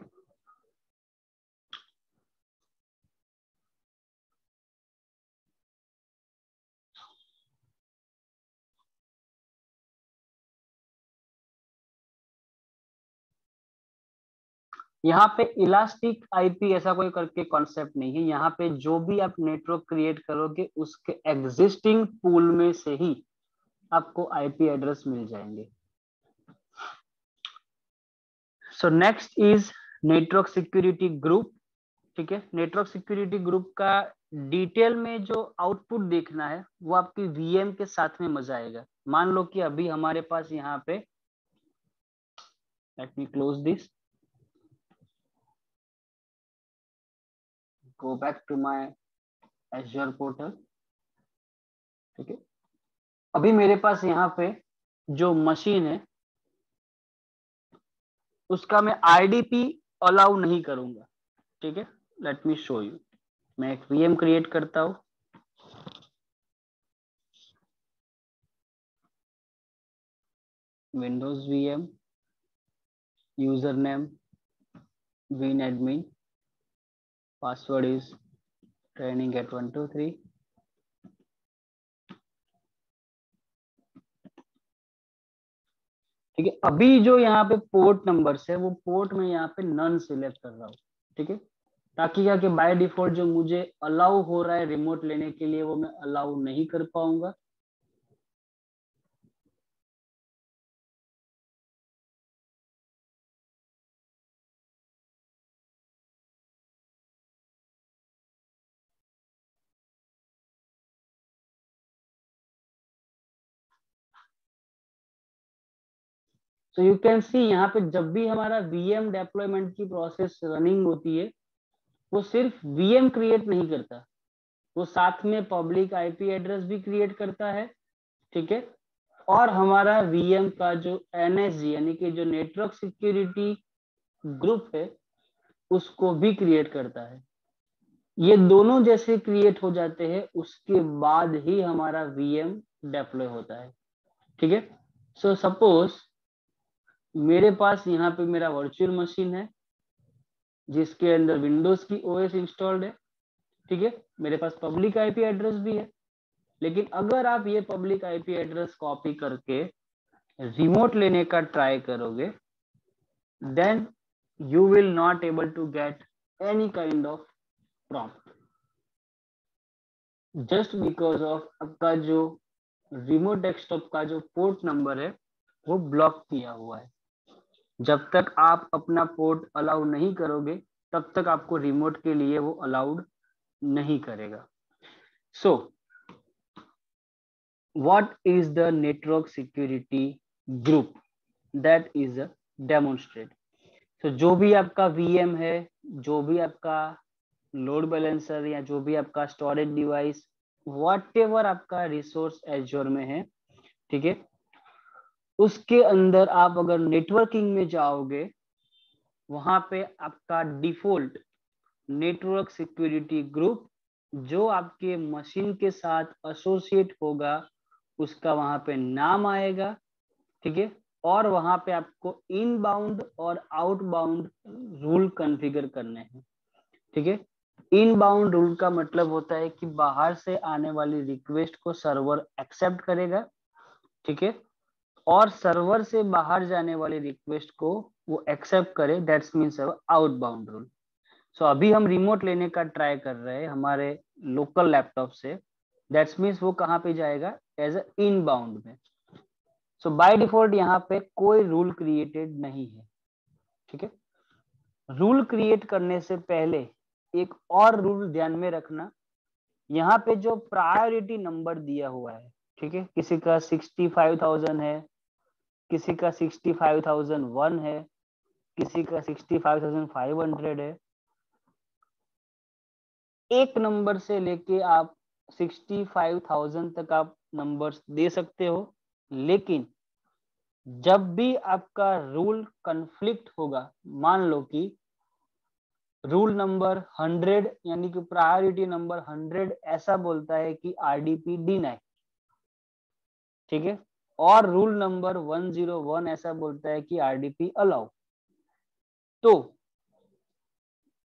यहाँ पे इलास्टिक आईपी ऐसा कोई करके कॉन्सेप्ट नहीं है। यहाँ पे जो भी आप नेटवर्क क्रिएट करोगे उसके एग्जिस्टिंग पूल में से ही आपको आईपी एड्रेस मिल जाएंगे। So next is network security group. ठीक है, नेटवर्क सिक्योरिटी ग्रुप का डिटेल में जो आउटपुट देखना है वो आपकी वीएम के साथ में मजा आएगा। मान लो कि अभी हमारे पास यहाँ पे, let me close this, go back to my Azure portal. ठीक है, अभी मेरे पास यहाँ पे जो मशीन है उसका मैं आईडीपी अलाउ नहीं करूंगा। ठीक है, लेट मी शो यू। मैं एक वीएम क्रिएट करता हूं, Windows VM, user name win admin, password is training at 123। ठीक है, अभी जो यहाँ पे पोर्ट नंबर्स है वो पोर्ट में यहाँ पे नन सिलेक्ट कर रहा हूँ। ठीक है, ताकि क्या कि बाय डिफॉल्ट जो मुझे अलाउ हो रहा है रिमोट लेने के लिए वो मैं अलाउ नहीं कर पाऊंगा। सो यू कैन सी यहाँ पे जब भी हमारा वीएम डेप्लॉयमेंट की प्रोसेस रनिंग होती है वो सिर्फ वीएम क्रिएट नहीं करता, वो साथ में पब्लिक आईपी एड्रेस भी क्रिएट करता है। ठीक है, और हमारा वीएम का जो एनएसजी यानी कि जो नेटवर्क सिक्योरिटी ग्रुप है उसको भी क्रिएट करता है। ये दोनों जैसे क्रिएट हो जाते हैं उसके बाद ही हमारा वीएम डेप्लॉय होता है। ठीक है, सो सपोज मेरे पास यहाँ पे मेरा वर्चुअल मशीन है जिसके अंदर विंडोज की ओएस इंस्टॉल्ड है। ठीक है, मेरे पास पब्लिक आईपी एड्रेस भी है, लेकिन अगर आप ये पब्लिक आईपी एड्रेस कॉपी करके रिमोट लेने का ट्राई करोगे then you will not able to get any kind of prompt। Just because of आपका जो रिमोट डेस्कटॉप का जो पोर्ट नंबर है वो ब्लॉक किया हुआ है। जब तक आप अपना पोर्ट अलाउ नहीं करोगे तब तक आपको रिमोट के लिए वो अलाउड नहीं करेगा। So what is the network security group that is demonstrate. तो जो भी आपका वीएम है, जो भी आपका लोड बैलेंसर या जो भी आपका स्टोरेज डिवाइस, व्हाटएवर आपका रिसोर्स एज्योर में है, ठीक है, उसके अंदर आप अगर नेटवर्किंग में जाओगे, वहां पे आपका डिफॉल्ट नेटवर्क सिक्योरिटी ग्रुप जो आपके मशीन के साथ एसोसिएट होगा उसका वहां पे नाम आएगा, ठीक है। और वहां पे आपको इनबाउंड और आउटबाउंड रूल कॉन्फ़िगर करने हैं, ठीक है। इनबाउंड रूल का मतलब होता है कि बाहर से आने वाली रिक्वेस्ट को सर्वर एक्सेप्ट करेगा, ठीक है, और सर्वर से बाहर जाने वाली रिक्वेस्ट को वो एक्सेप्ट करे, दैट्स मीन्स आउटबाउंड रूल। सो अभी हम रिमोट लेने का ट्राई कर रहे हैं हमारे लोकल लैपटॉप से, दैट्स मीन्स वो कहाँ पे जाएगा, एज अ इनबाउंड में। सो बाय डिफॉल्ट यहाँ पे कोई रूल क्रिएटेड नहीं है, ठीक है। रूल क्रिएट करने से पहले एक और रूल ध्यान में रखना, यहाँ पे जो प्रायोरिटी नंबर दिया हुआ है, ठीक है, किसी का 65,000 है, किसी का 65,001 है, किसी का 65,500 है। एक नंबर से लेके आप 65,000 तक आप नंबर्स दे सकते हो, लेकिन जब भी आपका रूल कन्फ्लिक्ट होगा, मान लो कि रूल नंबर 100 यानी कि प्रायोरिटी नंबर 100 ऐसा बोलता है कि आरडीपी डिनाई, ठीक है, और रूल नंबर 101 ऐसा बोलता है कि आरडीपी अलाउ, तो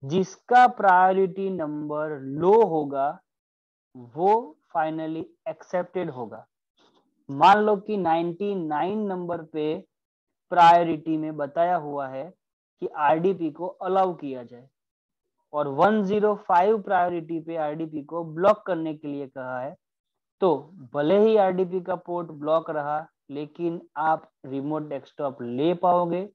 जिसका प्रायोरिटी नंबर लो होगा वो फाइनली एक्सेप्टेड होगा। मान लो कि 99 नंबर पे प्रायोरिटी में बताया हुआ है कि आरडीपी को अलाउ किया जाए, और 105 प्रायोरिटी पे आरडीपी को ब्लॉक करने के लिए कहा है, तो भले ही आरडीपी का पोर्ट ब्लॉक रहा लेकिन आप रिमोट डेस्कटॉप ले पाओगे,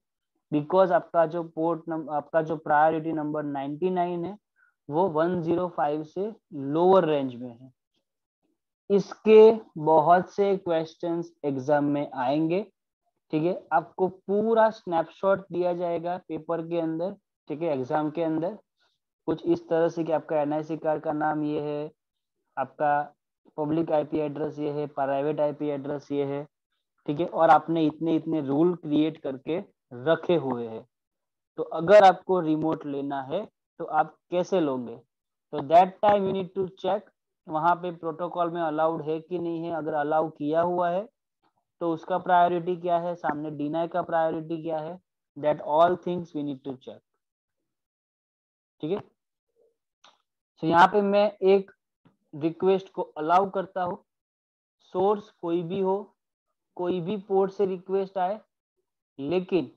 बिकॉज आपका जो पोर्ट नंबर, आपका जो प्रायोरिटी नंबर 99 है वो 105 से लोअर रेंज में है। इसके बहुत से क्वेश्चंस एग्जाम में आएंगे, ठीक है, आपको पूरा स्नैपशॉट दिया जाएगा पेपर के अंदर, ठीक है, एग्जाम के अंदर कुछ इस तरह से कि आपका एनआईसी कार्ड का नाम ये है, आपका पब्लिक आईपी एड्रेस ये है, प्राइवेट आईपी एड्रेस ये है, ठीक है, और आपने इतने इतने रूल क्रिएट करके रखे हुए हैं। तो अगर आपको रिमोट लेना है तो आप कैसे लोगे, तो that time you need to check वहां पे प्रोटोकॉल में अलाउड है कि नहीं है। अगर अलाउ किया हुआ है तो उसका प्रायोरिटी क्या है, सामने डिनाई का प्रायोरिटी क्या है, that all things we need to check, ठीक है। तो यहाँ पे मैं एक रिक्वेस्ट को अलाउ करता हूँ, सोर्स कोई भी हो, कोई भी पोर्ट से रिक्वेस्ट आए, लेकिन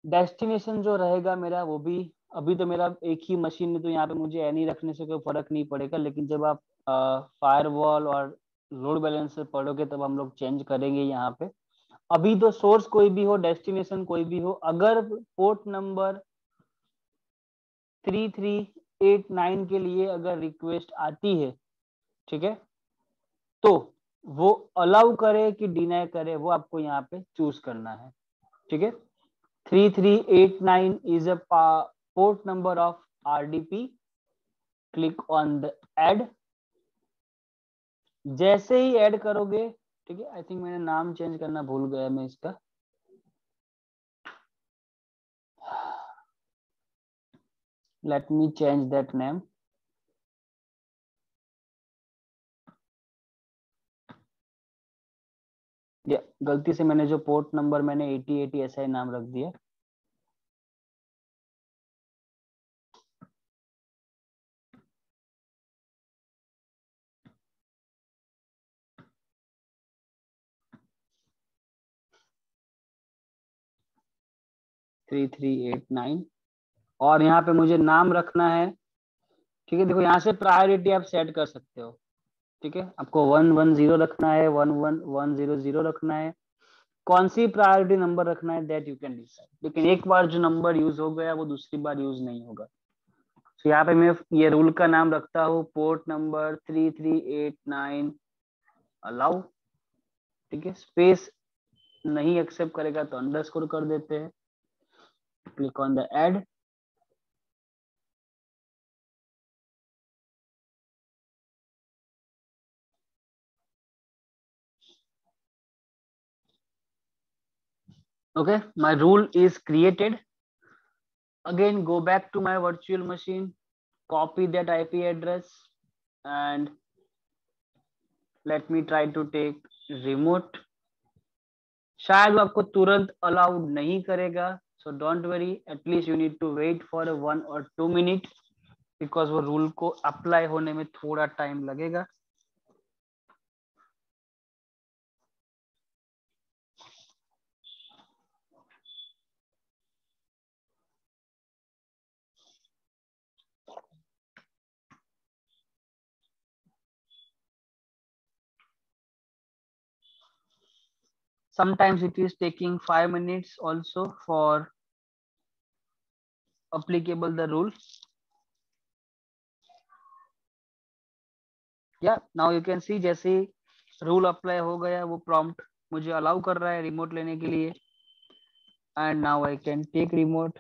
डेस्टिनेशन जो रहेगा मेरा वो भी, अभी तो मेरा एक ही मशीन है तो यहाँ पे मुझे एनी रखने से कोई फर्क नहीं पड़ेगा, लेकिन जब आप फायरवॉल और लोड बैलेंसर पढ़ोगे तब हम लोग चेंज करेंगे यहाँ पे। अभी तो सोर्स कोई भी हो, डेस्टिनेशन कोई भी हो, अगर पोर्ट नंबर 3389 के लिए अगर रिक्वेस्ट आती है, ठीक है, तो वो अलाउ करे कि डिनाई करे वो आपको यहाँ पे चूज करना है, ठीक है। 3389 is a port number of RDP. Click on the add. जैसे ही ऐड करोगे, ठीक है, आई थिंक मैंने नाम चेंज करना भूल गया मैं इसका, let me change that name. गलती से मैंने जो पोर्ट नंबर मैंने 8080 ऐसा ही नाम रख दिया। थ्री थ्री एट नाइन, और यहाँ पे मुझे नाम रखना है ठीक है, देखो यहाँ से प्रायोरिटी आप सेट कर सकते हो। ठीक है, आपको 110 रखना है, 11100 रखना है, कौन सी प्रायोरिटी नंबर रखना है, दैट यू कैन डिसाइड। लेकिन एक बार जो नंबर यूज हो गया वो दूसरी बार यूज नहीं होगा। तो यहाँ पे मैं ये रूल का नाम रखता हूँ पोर्ट नंबर 3389 अलाउ। ठीक है, स्पेस नहीं एक्सेप्ट करेगा तो अंडरस्कोर कर देते हैं, click on the add. Okay, my rule is created. Again, go back to my virtual machine, copy that IP address, and let me try to take remote. शायद वो आपको तुरंत अलाउड नहीं करेगा, so don't worry, at least you need to wait for 1 or 2 minutes because वो रूल को अप्लाई होने में थोड़ा टाइम लगेगा। Sometimes it is taking 5 minutes also for applicable the rule. Yeah, now you can see जैसे रूल अप्लाई हो गया वो प्रॉम्प्ट मुझे अलाउ कर रहा है रिमोट लेने के लिए, and now I can take remote.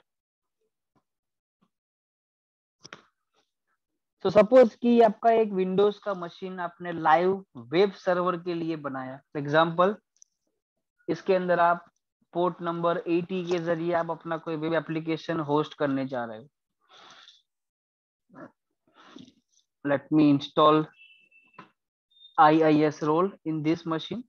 तो सपोज कि आपका एक विंडोज का मशीन आपने लाइव वेब सर्वर के लिए बनाया, फॉर एग्जांपल इसके अंदर आप पोर्ट नंबर 80 के जरिए आप अपना कोई वेब एप्लीकेशन होस्ट करने जा रहे हो। Let me install IIS role in this machine.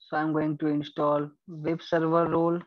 So I'm going to install web server role.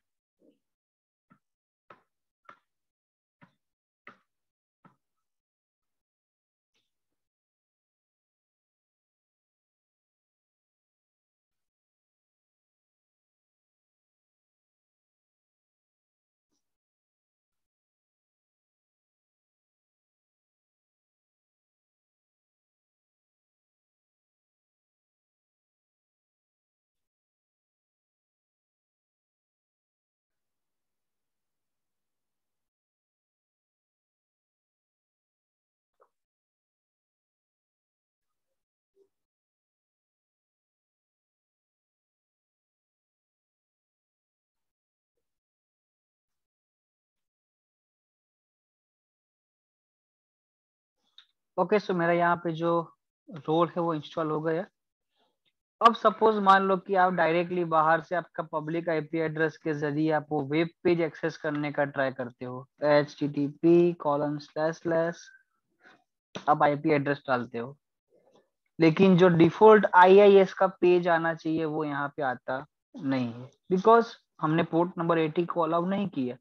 Okay, so मेरा यहाँ पे जो रोल है वो इंस्टॉल हो गया। अब सपोज मान लो कि आप डायरेक्टली बाहर से आपका पब्लिक IP एड्रेस के जरिए आप वो वेब पेज एक्सेस करने का ट्राई करते हो, http:// आप IP एड्रेस डालते हो, लेकिन जो डिफॉल्ट IIS का पेज आना चाहिए वो यहाँ पे आता नहीं है, बिकॉज हमने पोर्ट नंबर 80 को अलाउ नहीं किया।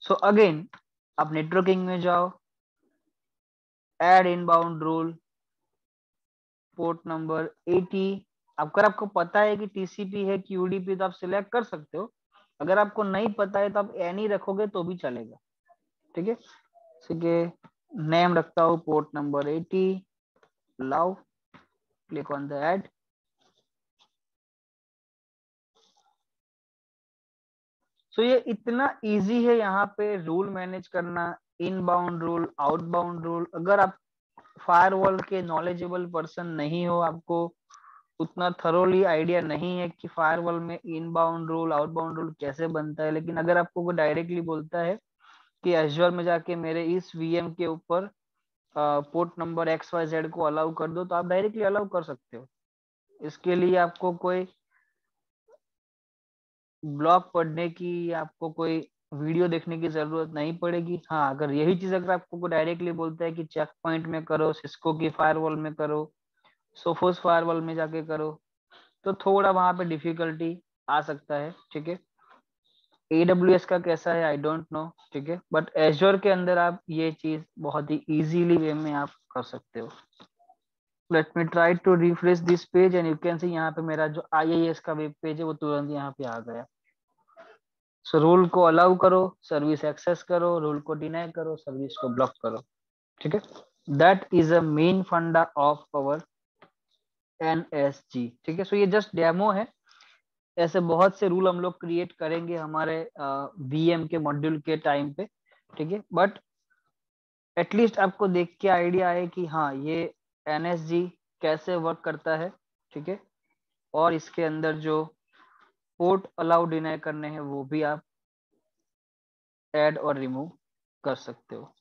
सो अगेन आप नेटवर्किंग में जाओ, add inbound rule port number 80। अगर आपको पता है कि TCP है कि UDP तो आप सिलेक्ट कर सकते हो, अगर आपको नहीं पता है तो आप एनी रखोगे तो भी चलेगा। ठीक है, ठीक है, नेम रखता हूँ port number 80, allow, click on the add. So ये इतना इजी है यहाँ पे रूल मैनेज करना, इनबाउंड रूल, आउटबाउंड रूल। अगर आप फायरवॉल के नॉलेजेबल पर्सन नहीं हो, आपको उतना थरोली आइडिया नहीं है कि फायरवॉल में इनबाउंड रूल आउटबाउंड रूल कैसे बनता है, लेकिन अगर आपको कोई डायरेक्टली बोलता है कि एज्योर में जाके मेरे इस VM के ऊपर पोर्ट नंबर XYZ को अलाउ कर दो, तो आप डायरेक्टली अलाउ कर सकते हो। इसके लिए आपको कोई ब्लॉग पढ़ने की, आपको कोई वीडियो देखने की जरूरत नहीं पड़ेगी। हाँ, अगर यही चीज अगर आपको डायरेक्टली बोलता है कि चेक पॉइंट में करो, सिस्को की फायरवॉल में करो, सोफोस फायरवॉल में जाके करो, तो थोड़ा वहां पे डिफिकल्टी आ सकता है। ठीक है, AWS का कैसा है आई डोंट नो, ठीक है, बट एज्योर के अंदर आप ये चीज बहुत ही इजीली वे में आप कर सकते हो। Let me try to refresh this page and you can see यहाँ पे मेरा जो IIS का वेब पेज है वो तुरंत यहाँ पे आ गया। सो रूल को अलाउ करो, सर्विस एक्सेस करो, रूल को डिनाई करो, सर्विस को ब्लॉक करो, ठीक है। दैट इज अ मेन फंडा ऑफ अवर NSG, ठीक है। सो ये जस्ट डेमो है, ऐसे बहुत से रूल हम लोग क्रिएट करेंगे हमारे VM के मॉड्यूल के टाइम पे, ठीक है। बट एटलीस्ट आपको देख के आइडिया है कि हाँ ये NSG कैसे वर्क करता है, ठीक है। और इसके अंदर जो पोर्ट अलाउ डिनाई करने हैं वो भी आप ऐड और रिमूव कर सकते हो।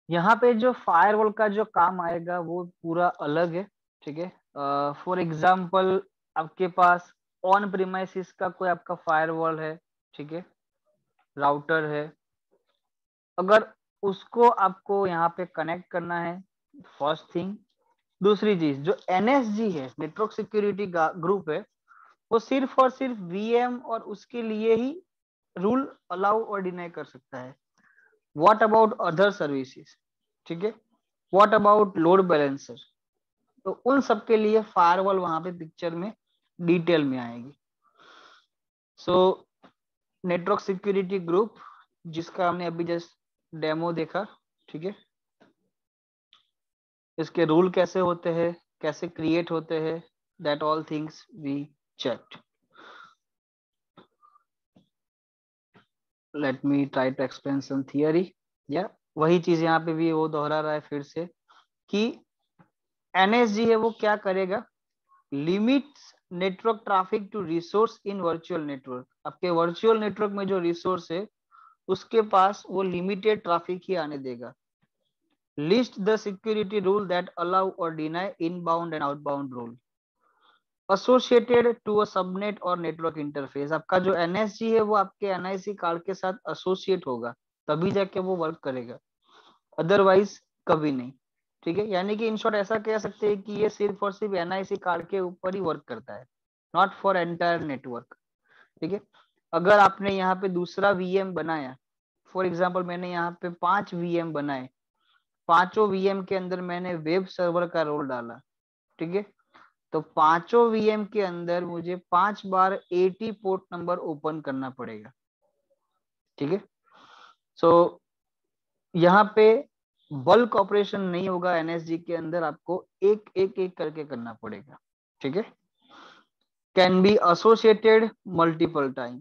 यहाँ पे जो फायरवॉल का जो काम आएगा वो पूरा अलग है, ठीक है। फॉर एग्जाम्पल आपके पास ऑन प्रीमाइसिस का कोई आपका फायरवॉल है, ठीक है, राउटर है, अगर उसको आपको यहाँ पे कनेक्ट करना है, फर्स्ट थिंग। दूसरी चीज जो NSG है, नेटवर्क सिक्योरिटी ग्रुप है, वो सिर्फ और सिर्फ VM और उसके लिए ही रूल अलाउ और डिनाई कर सकता है। व्हाट अबाउट अदर सर्विसेज, ठीक है, व्हाट अबाउट लोड बैलेंसर, तो उन सब के लिए फायरवॉल वहां पे पिक्चर में डिटेल में आएगी। सो नेटवर्क सिक्योरिटी ग्रुप जिसका हमने अभी जस्ट डेमो देखा, ठीक है, इसके रूल कैसे होते हैं, कैसे क्रिएट होते हैं, that all things we checked. Let me try to explain some theory. या वही चीज यहाँ पे भी वो दोहरा रहा है फिर से कि NSG है वो क्या करेगा, limits network traffic to resource in virtual network. आपके वर्चुअल नेटवर्क में जो रिसोर्स है उसके पास वो लिमिटेड ट्रैफिक ही आने देगा। List the security rule that allow or deny inbound and outbound rule associated to a subnet or network interface. आपका जो NSG है वो आपके NIC कार्ड के साथ एसोसिएट होगा, तभी जाके वो वर्क करेगा, अदरवाइज कभी नहीं, ठीक है। यानी कि इन शॉर्ट ऐसा कह सकते हैं कि ये सिर्फ और सिर्फ NIC कार्ड के ऊपर ही वर्क करता है, नॉट फॉर एंटायर नेटवर्क, ठीक है। अगर आपने यहाँ पे दूसरा VM बनाया, फॉर एग्जाम्पल मैंने यहाँ पे 5 VM बनाए, पांचों VM के अंदर मैंने वेब सर्वर का रोल डाला, ठीक है, तो पांचों VM के अंदर मुझे 5 बार 80 पोर्ट नंबर ओपन करना पड़ेगा, ठीक है। सो यहाँ पे बल्क ऑपरेशन नहीं होगा, NSG के अंदर आपको एक एक एक करके करना पड़ेगा, ठीक है। Can be associated multiple time,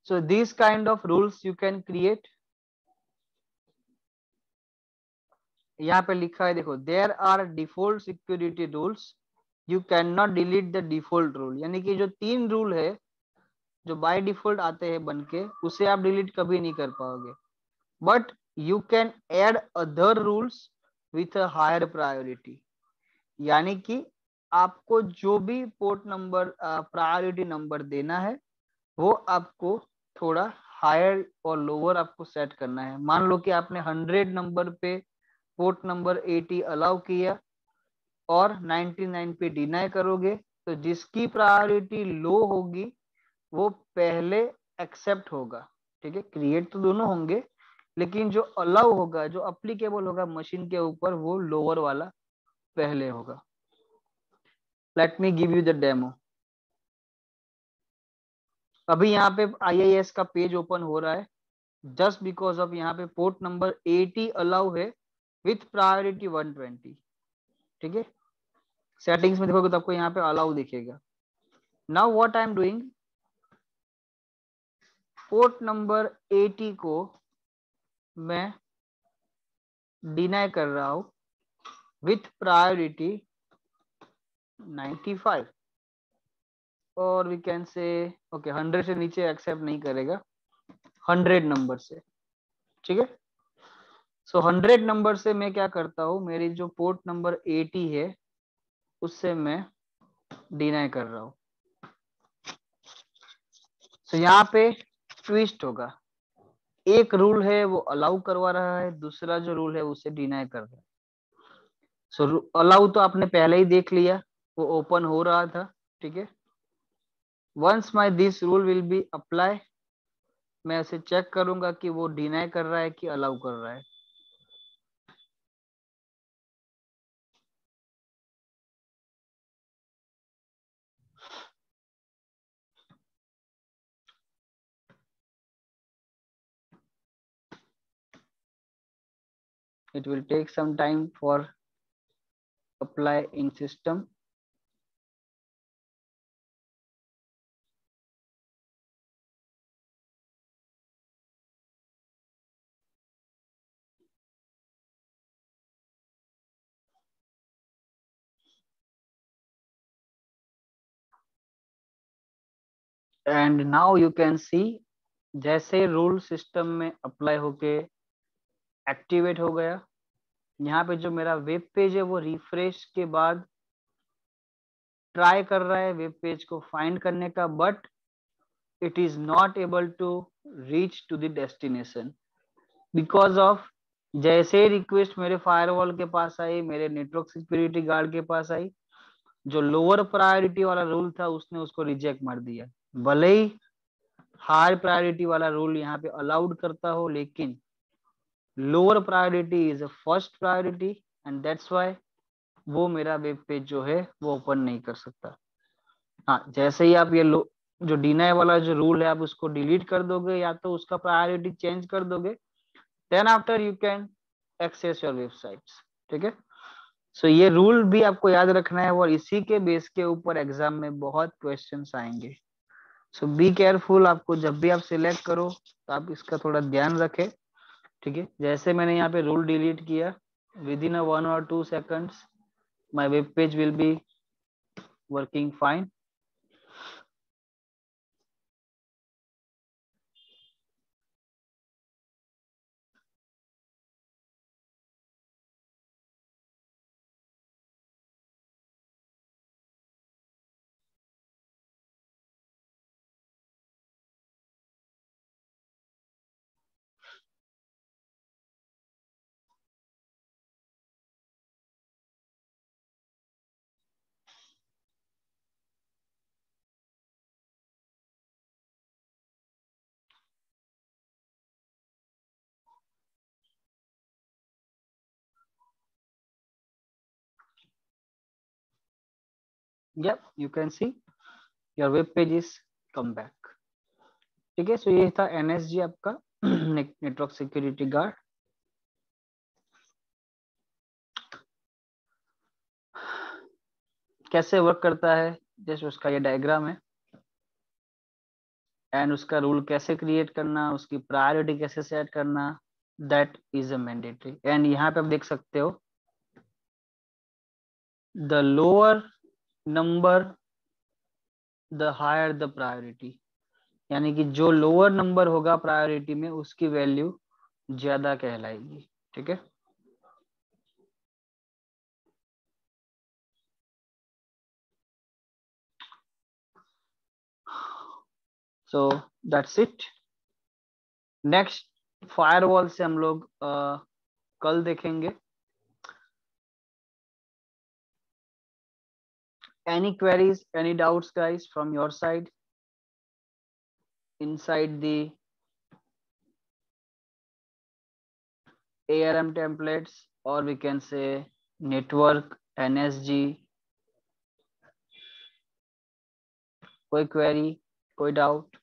so these kind of rules you can create। यहाँ पे लिखा है देखो, there are default security rules, you can not delete the default rule. यानी कि जो 3 रूल है जो बाय डिफॉल्ट आते हैं बन के, उसे आप डिलीट कभी नहीं कर पाओगे, but you can add other rules with a higher priority. यानी कि आपको जो भी पोर्ट नंबर प्रायोरिटी नंबर देना है वो आपको थोड़ा हायर और लोअर आपको सेट करना है। मान लो कि आपने 100 नंबर पे पोर्ट नंबर 80 अलाउ किया और 99 पे डिनाई करोगे, तो जिसकी प्रायोरिटी लो होगी वो पहले एक्सेप्ट होगा, ठीक है। क्रिएट तो दोनों होंगे, लेकिन जो अलाउ होगा, जो अप्लीकेबल होगा मशीन के ऊपर, वो लोअर वाला पहले होगा। Let me give you the demo. अभी यहाँ पे IIS का पेज ओपन हो रहा है, जस्ट बिकॉज ऑफ यहाँ पे पोर्ट नंबर 80 अलाउ है विथ प्रायोरिटी 120, ठीक है। सेटिंग्स में देखोगे तो आपको यहाँ पे अलाउ दिखेगा। Now what I am doing, port number 80 को मैं डिनाई कर रहा हूं विथ प्रायोरिटी 95, और वी कैन से ओके 100 से नीचे एक्सेप्ट नहीं करेगा 100 नंबर से, ठीक है। सो 100 नंबर से मैं क्या करता हूँ, मेरी जो पोर्ट नंबर 80 है उससे मैं डिनाई कर रहा हूँ। सो यहाँ पे ट्विस्ट होगा, एक रूल है वो अलाउ करवा रहा है, दूसरा जो रूल है उसे डिनाई कर रहा है। सो अलाउ तो आपने पहले ही देख लिया, वो ओपन हो रहा था, ठीक है। Once my this rule will be apply, मैं उसे चेक करूंगा कि वो डिनाई कर रहा है कि अलाउ कर रहा है। It will take some time for apply in system. And now you can see जैसे रूल सिस्टम में अप्लाई होके एक्टिवेट हो गया, यहाँ पे जो मेरा वेब पेज है वो रिफ्रेश के बाद ट्राई कर रहा है वेब पेज को फाइंड करने का, but it is not able to reach to the destination because of जैसे रिक्वेस्ट मेरे फायरवॉल के पास आई, मेरे नेटवर्क सिक्योरिटी गार्ड के पास आई, जो लोअर प्रायोरिटी वाला रूल था उसने उसको रिजेक्ट मार दिया। भले ही हाई प्रायोरिटी वाला रूल यहाँ पे अलाउड करता हो, लेकिन lower priority is a first priority and that's why वो मेरा वेब पेज जो है वो ओपन नहीं कर सकता। हाँ, जैसे ही आप ये जो डिनाई वाला जो रूल है आप उसको डिलीट कर दोगे या तो उसका प्रायोरिटी चेंज कर दोगे, then after you can access your websites, ठीक है। सो ये रूल भी आपको याद रखना है और इसी के बेस के ऊपर एग्जाम में बहुत क्वेश्चंस आएंगे। सो बी केयरफुल, आपको जब भी आप सिलेक्ट करो तो आप इसका थोड़ा ध्यान रखें, ठीक है। जैसे मैंने यहाँ पे रूल डिलीट किया, with in 1 or 2 seconds my web page will be working fine. Yep, you can see your web page is come back, ठीक है। सो ये था एनएसजी आपका नेटवर्क सिक्योरिटी गार्ड। कैसे वर्क करता है, जैसे उसका ये डायग्राम है एंड उसका रूल कैसे क्रिएट करना, उसकी प्रायोरिटी कैसे सेट करना, that is a mandatory. And यहाँ पे आप देख सकते हो the lower number the higher the priority, यानी कि जो लोअर नंबर होगा प्रायोरिटी में उसकी वैल्यू ज्यादा कहलाएगी, ठीक है। So that's it. Next firewall से हम लोग कल देखेंगे। Any queries, any doubts, guys, from your side inside the ARM templates, or we can say network NSG? कोई query, कोई doubt?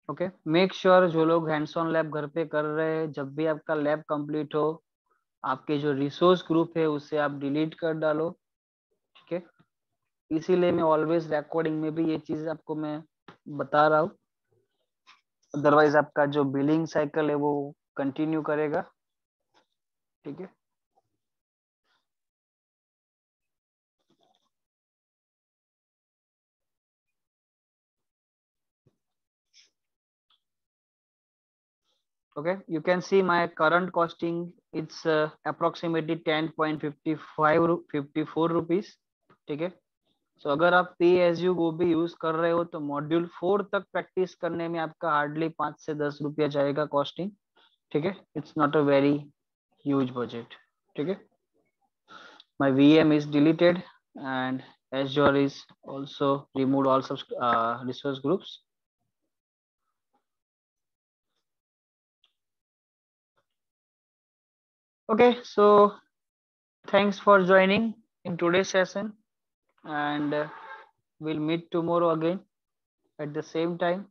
ओके, मेक श्योर जो लोग हैंड्स ऑन लैब घर पे कर रहे हैं, जब भी आपका लैब कंप्लीट हो आपके जो रिसोर्स ग्रुप है उसे आप डिलीट कर डालो, ठीक है। इसीलिए मैं ऑलवेज रिकॉर्डिंग में भी ये चीज आपको मैं बता रहा हूँ, अदरवाइज आपका जो बिलिंग साइकिल है वो कंटिन्यू करेगा। ठीक है। Okay, you can see my current costing. It's approximately 10.54 rupees. ठीक है। सो अगर आप पे एज यू गो भी यूज कर रहे हो तो मॉड्यूल 4 तक प्रैक्टिस करने में आपका हार्डली 5 से 10 रुपया जाएगा कॉस्टिंग। ठीक है, it's not a very huge budget. ठीक है। My VM is deleted and Azure is also removed all resource groups. Okay, so thanks for joining in today's session, and we'll meet tomorrow again at the same time.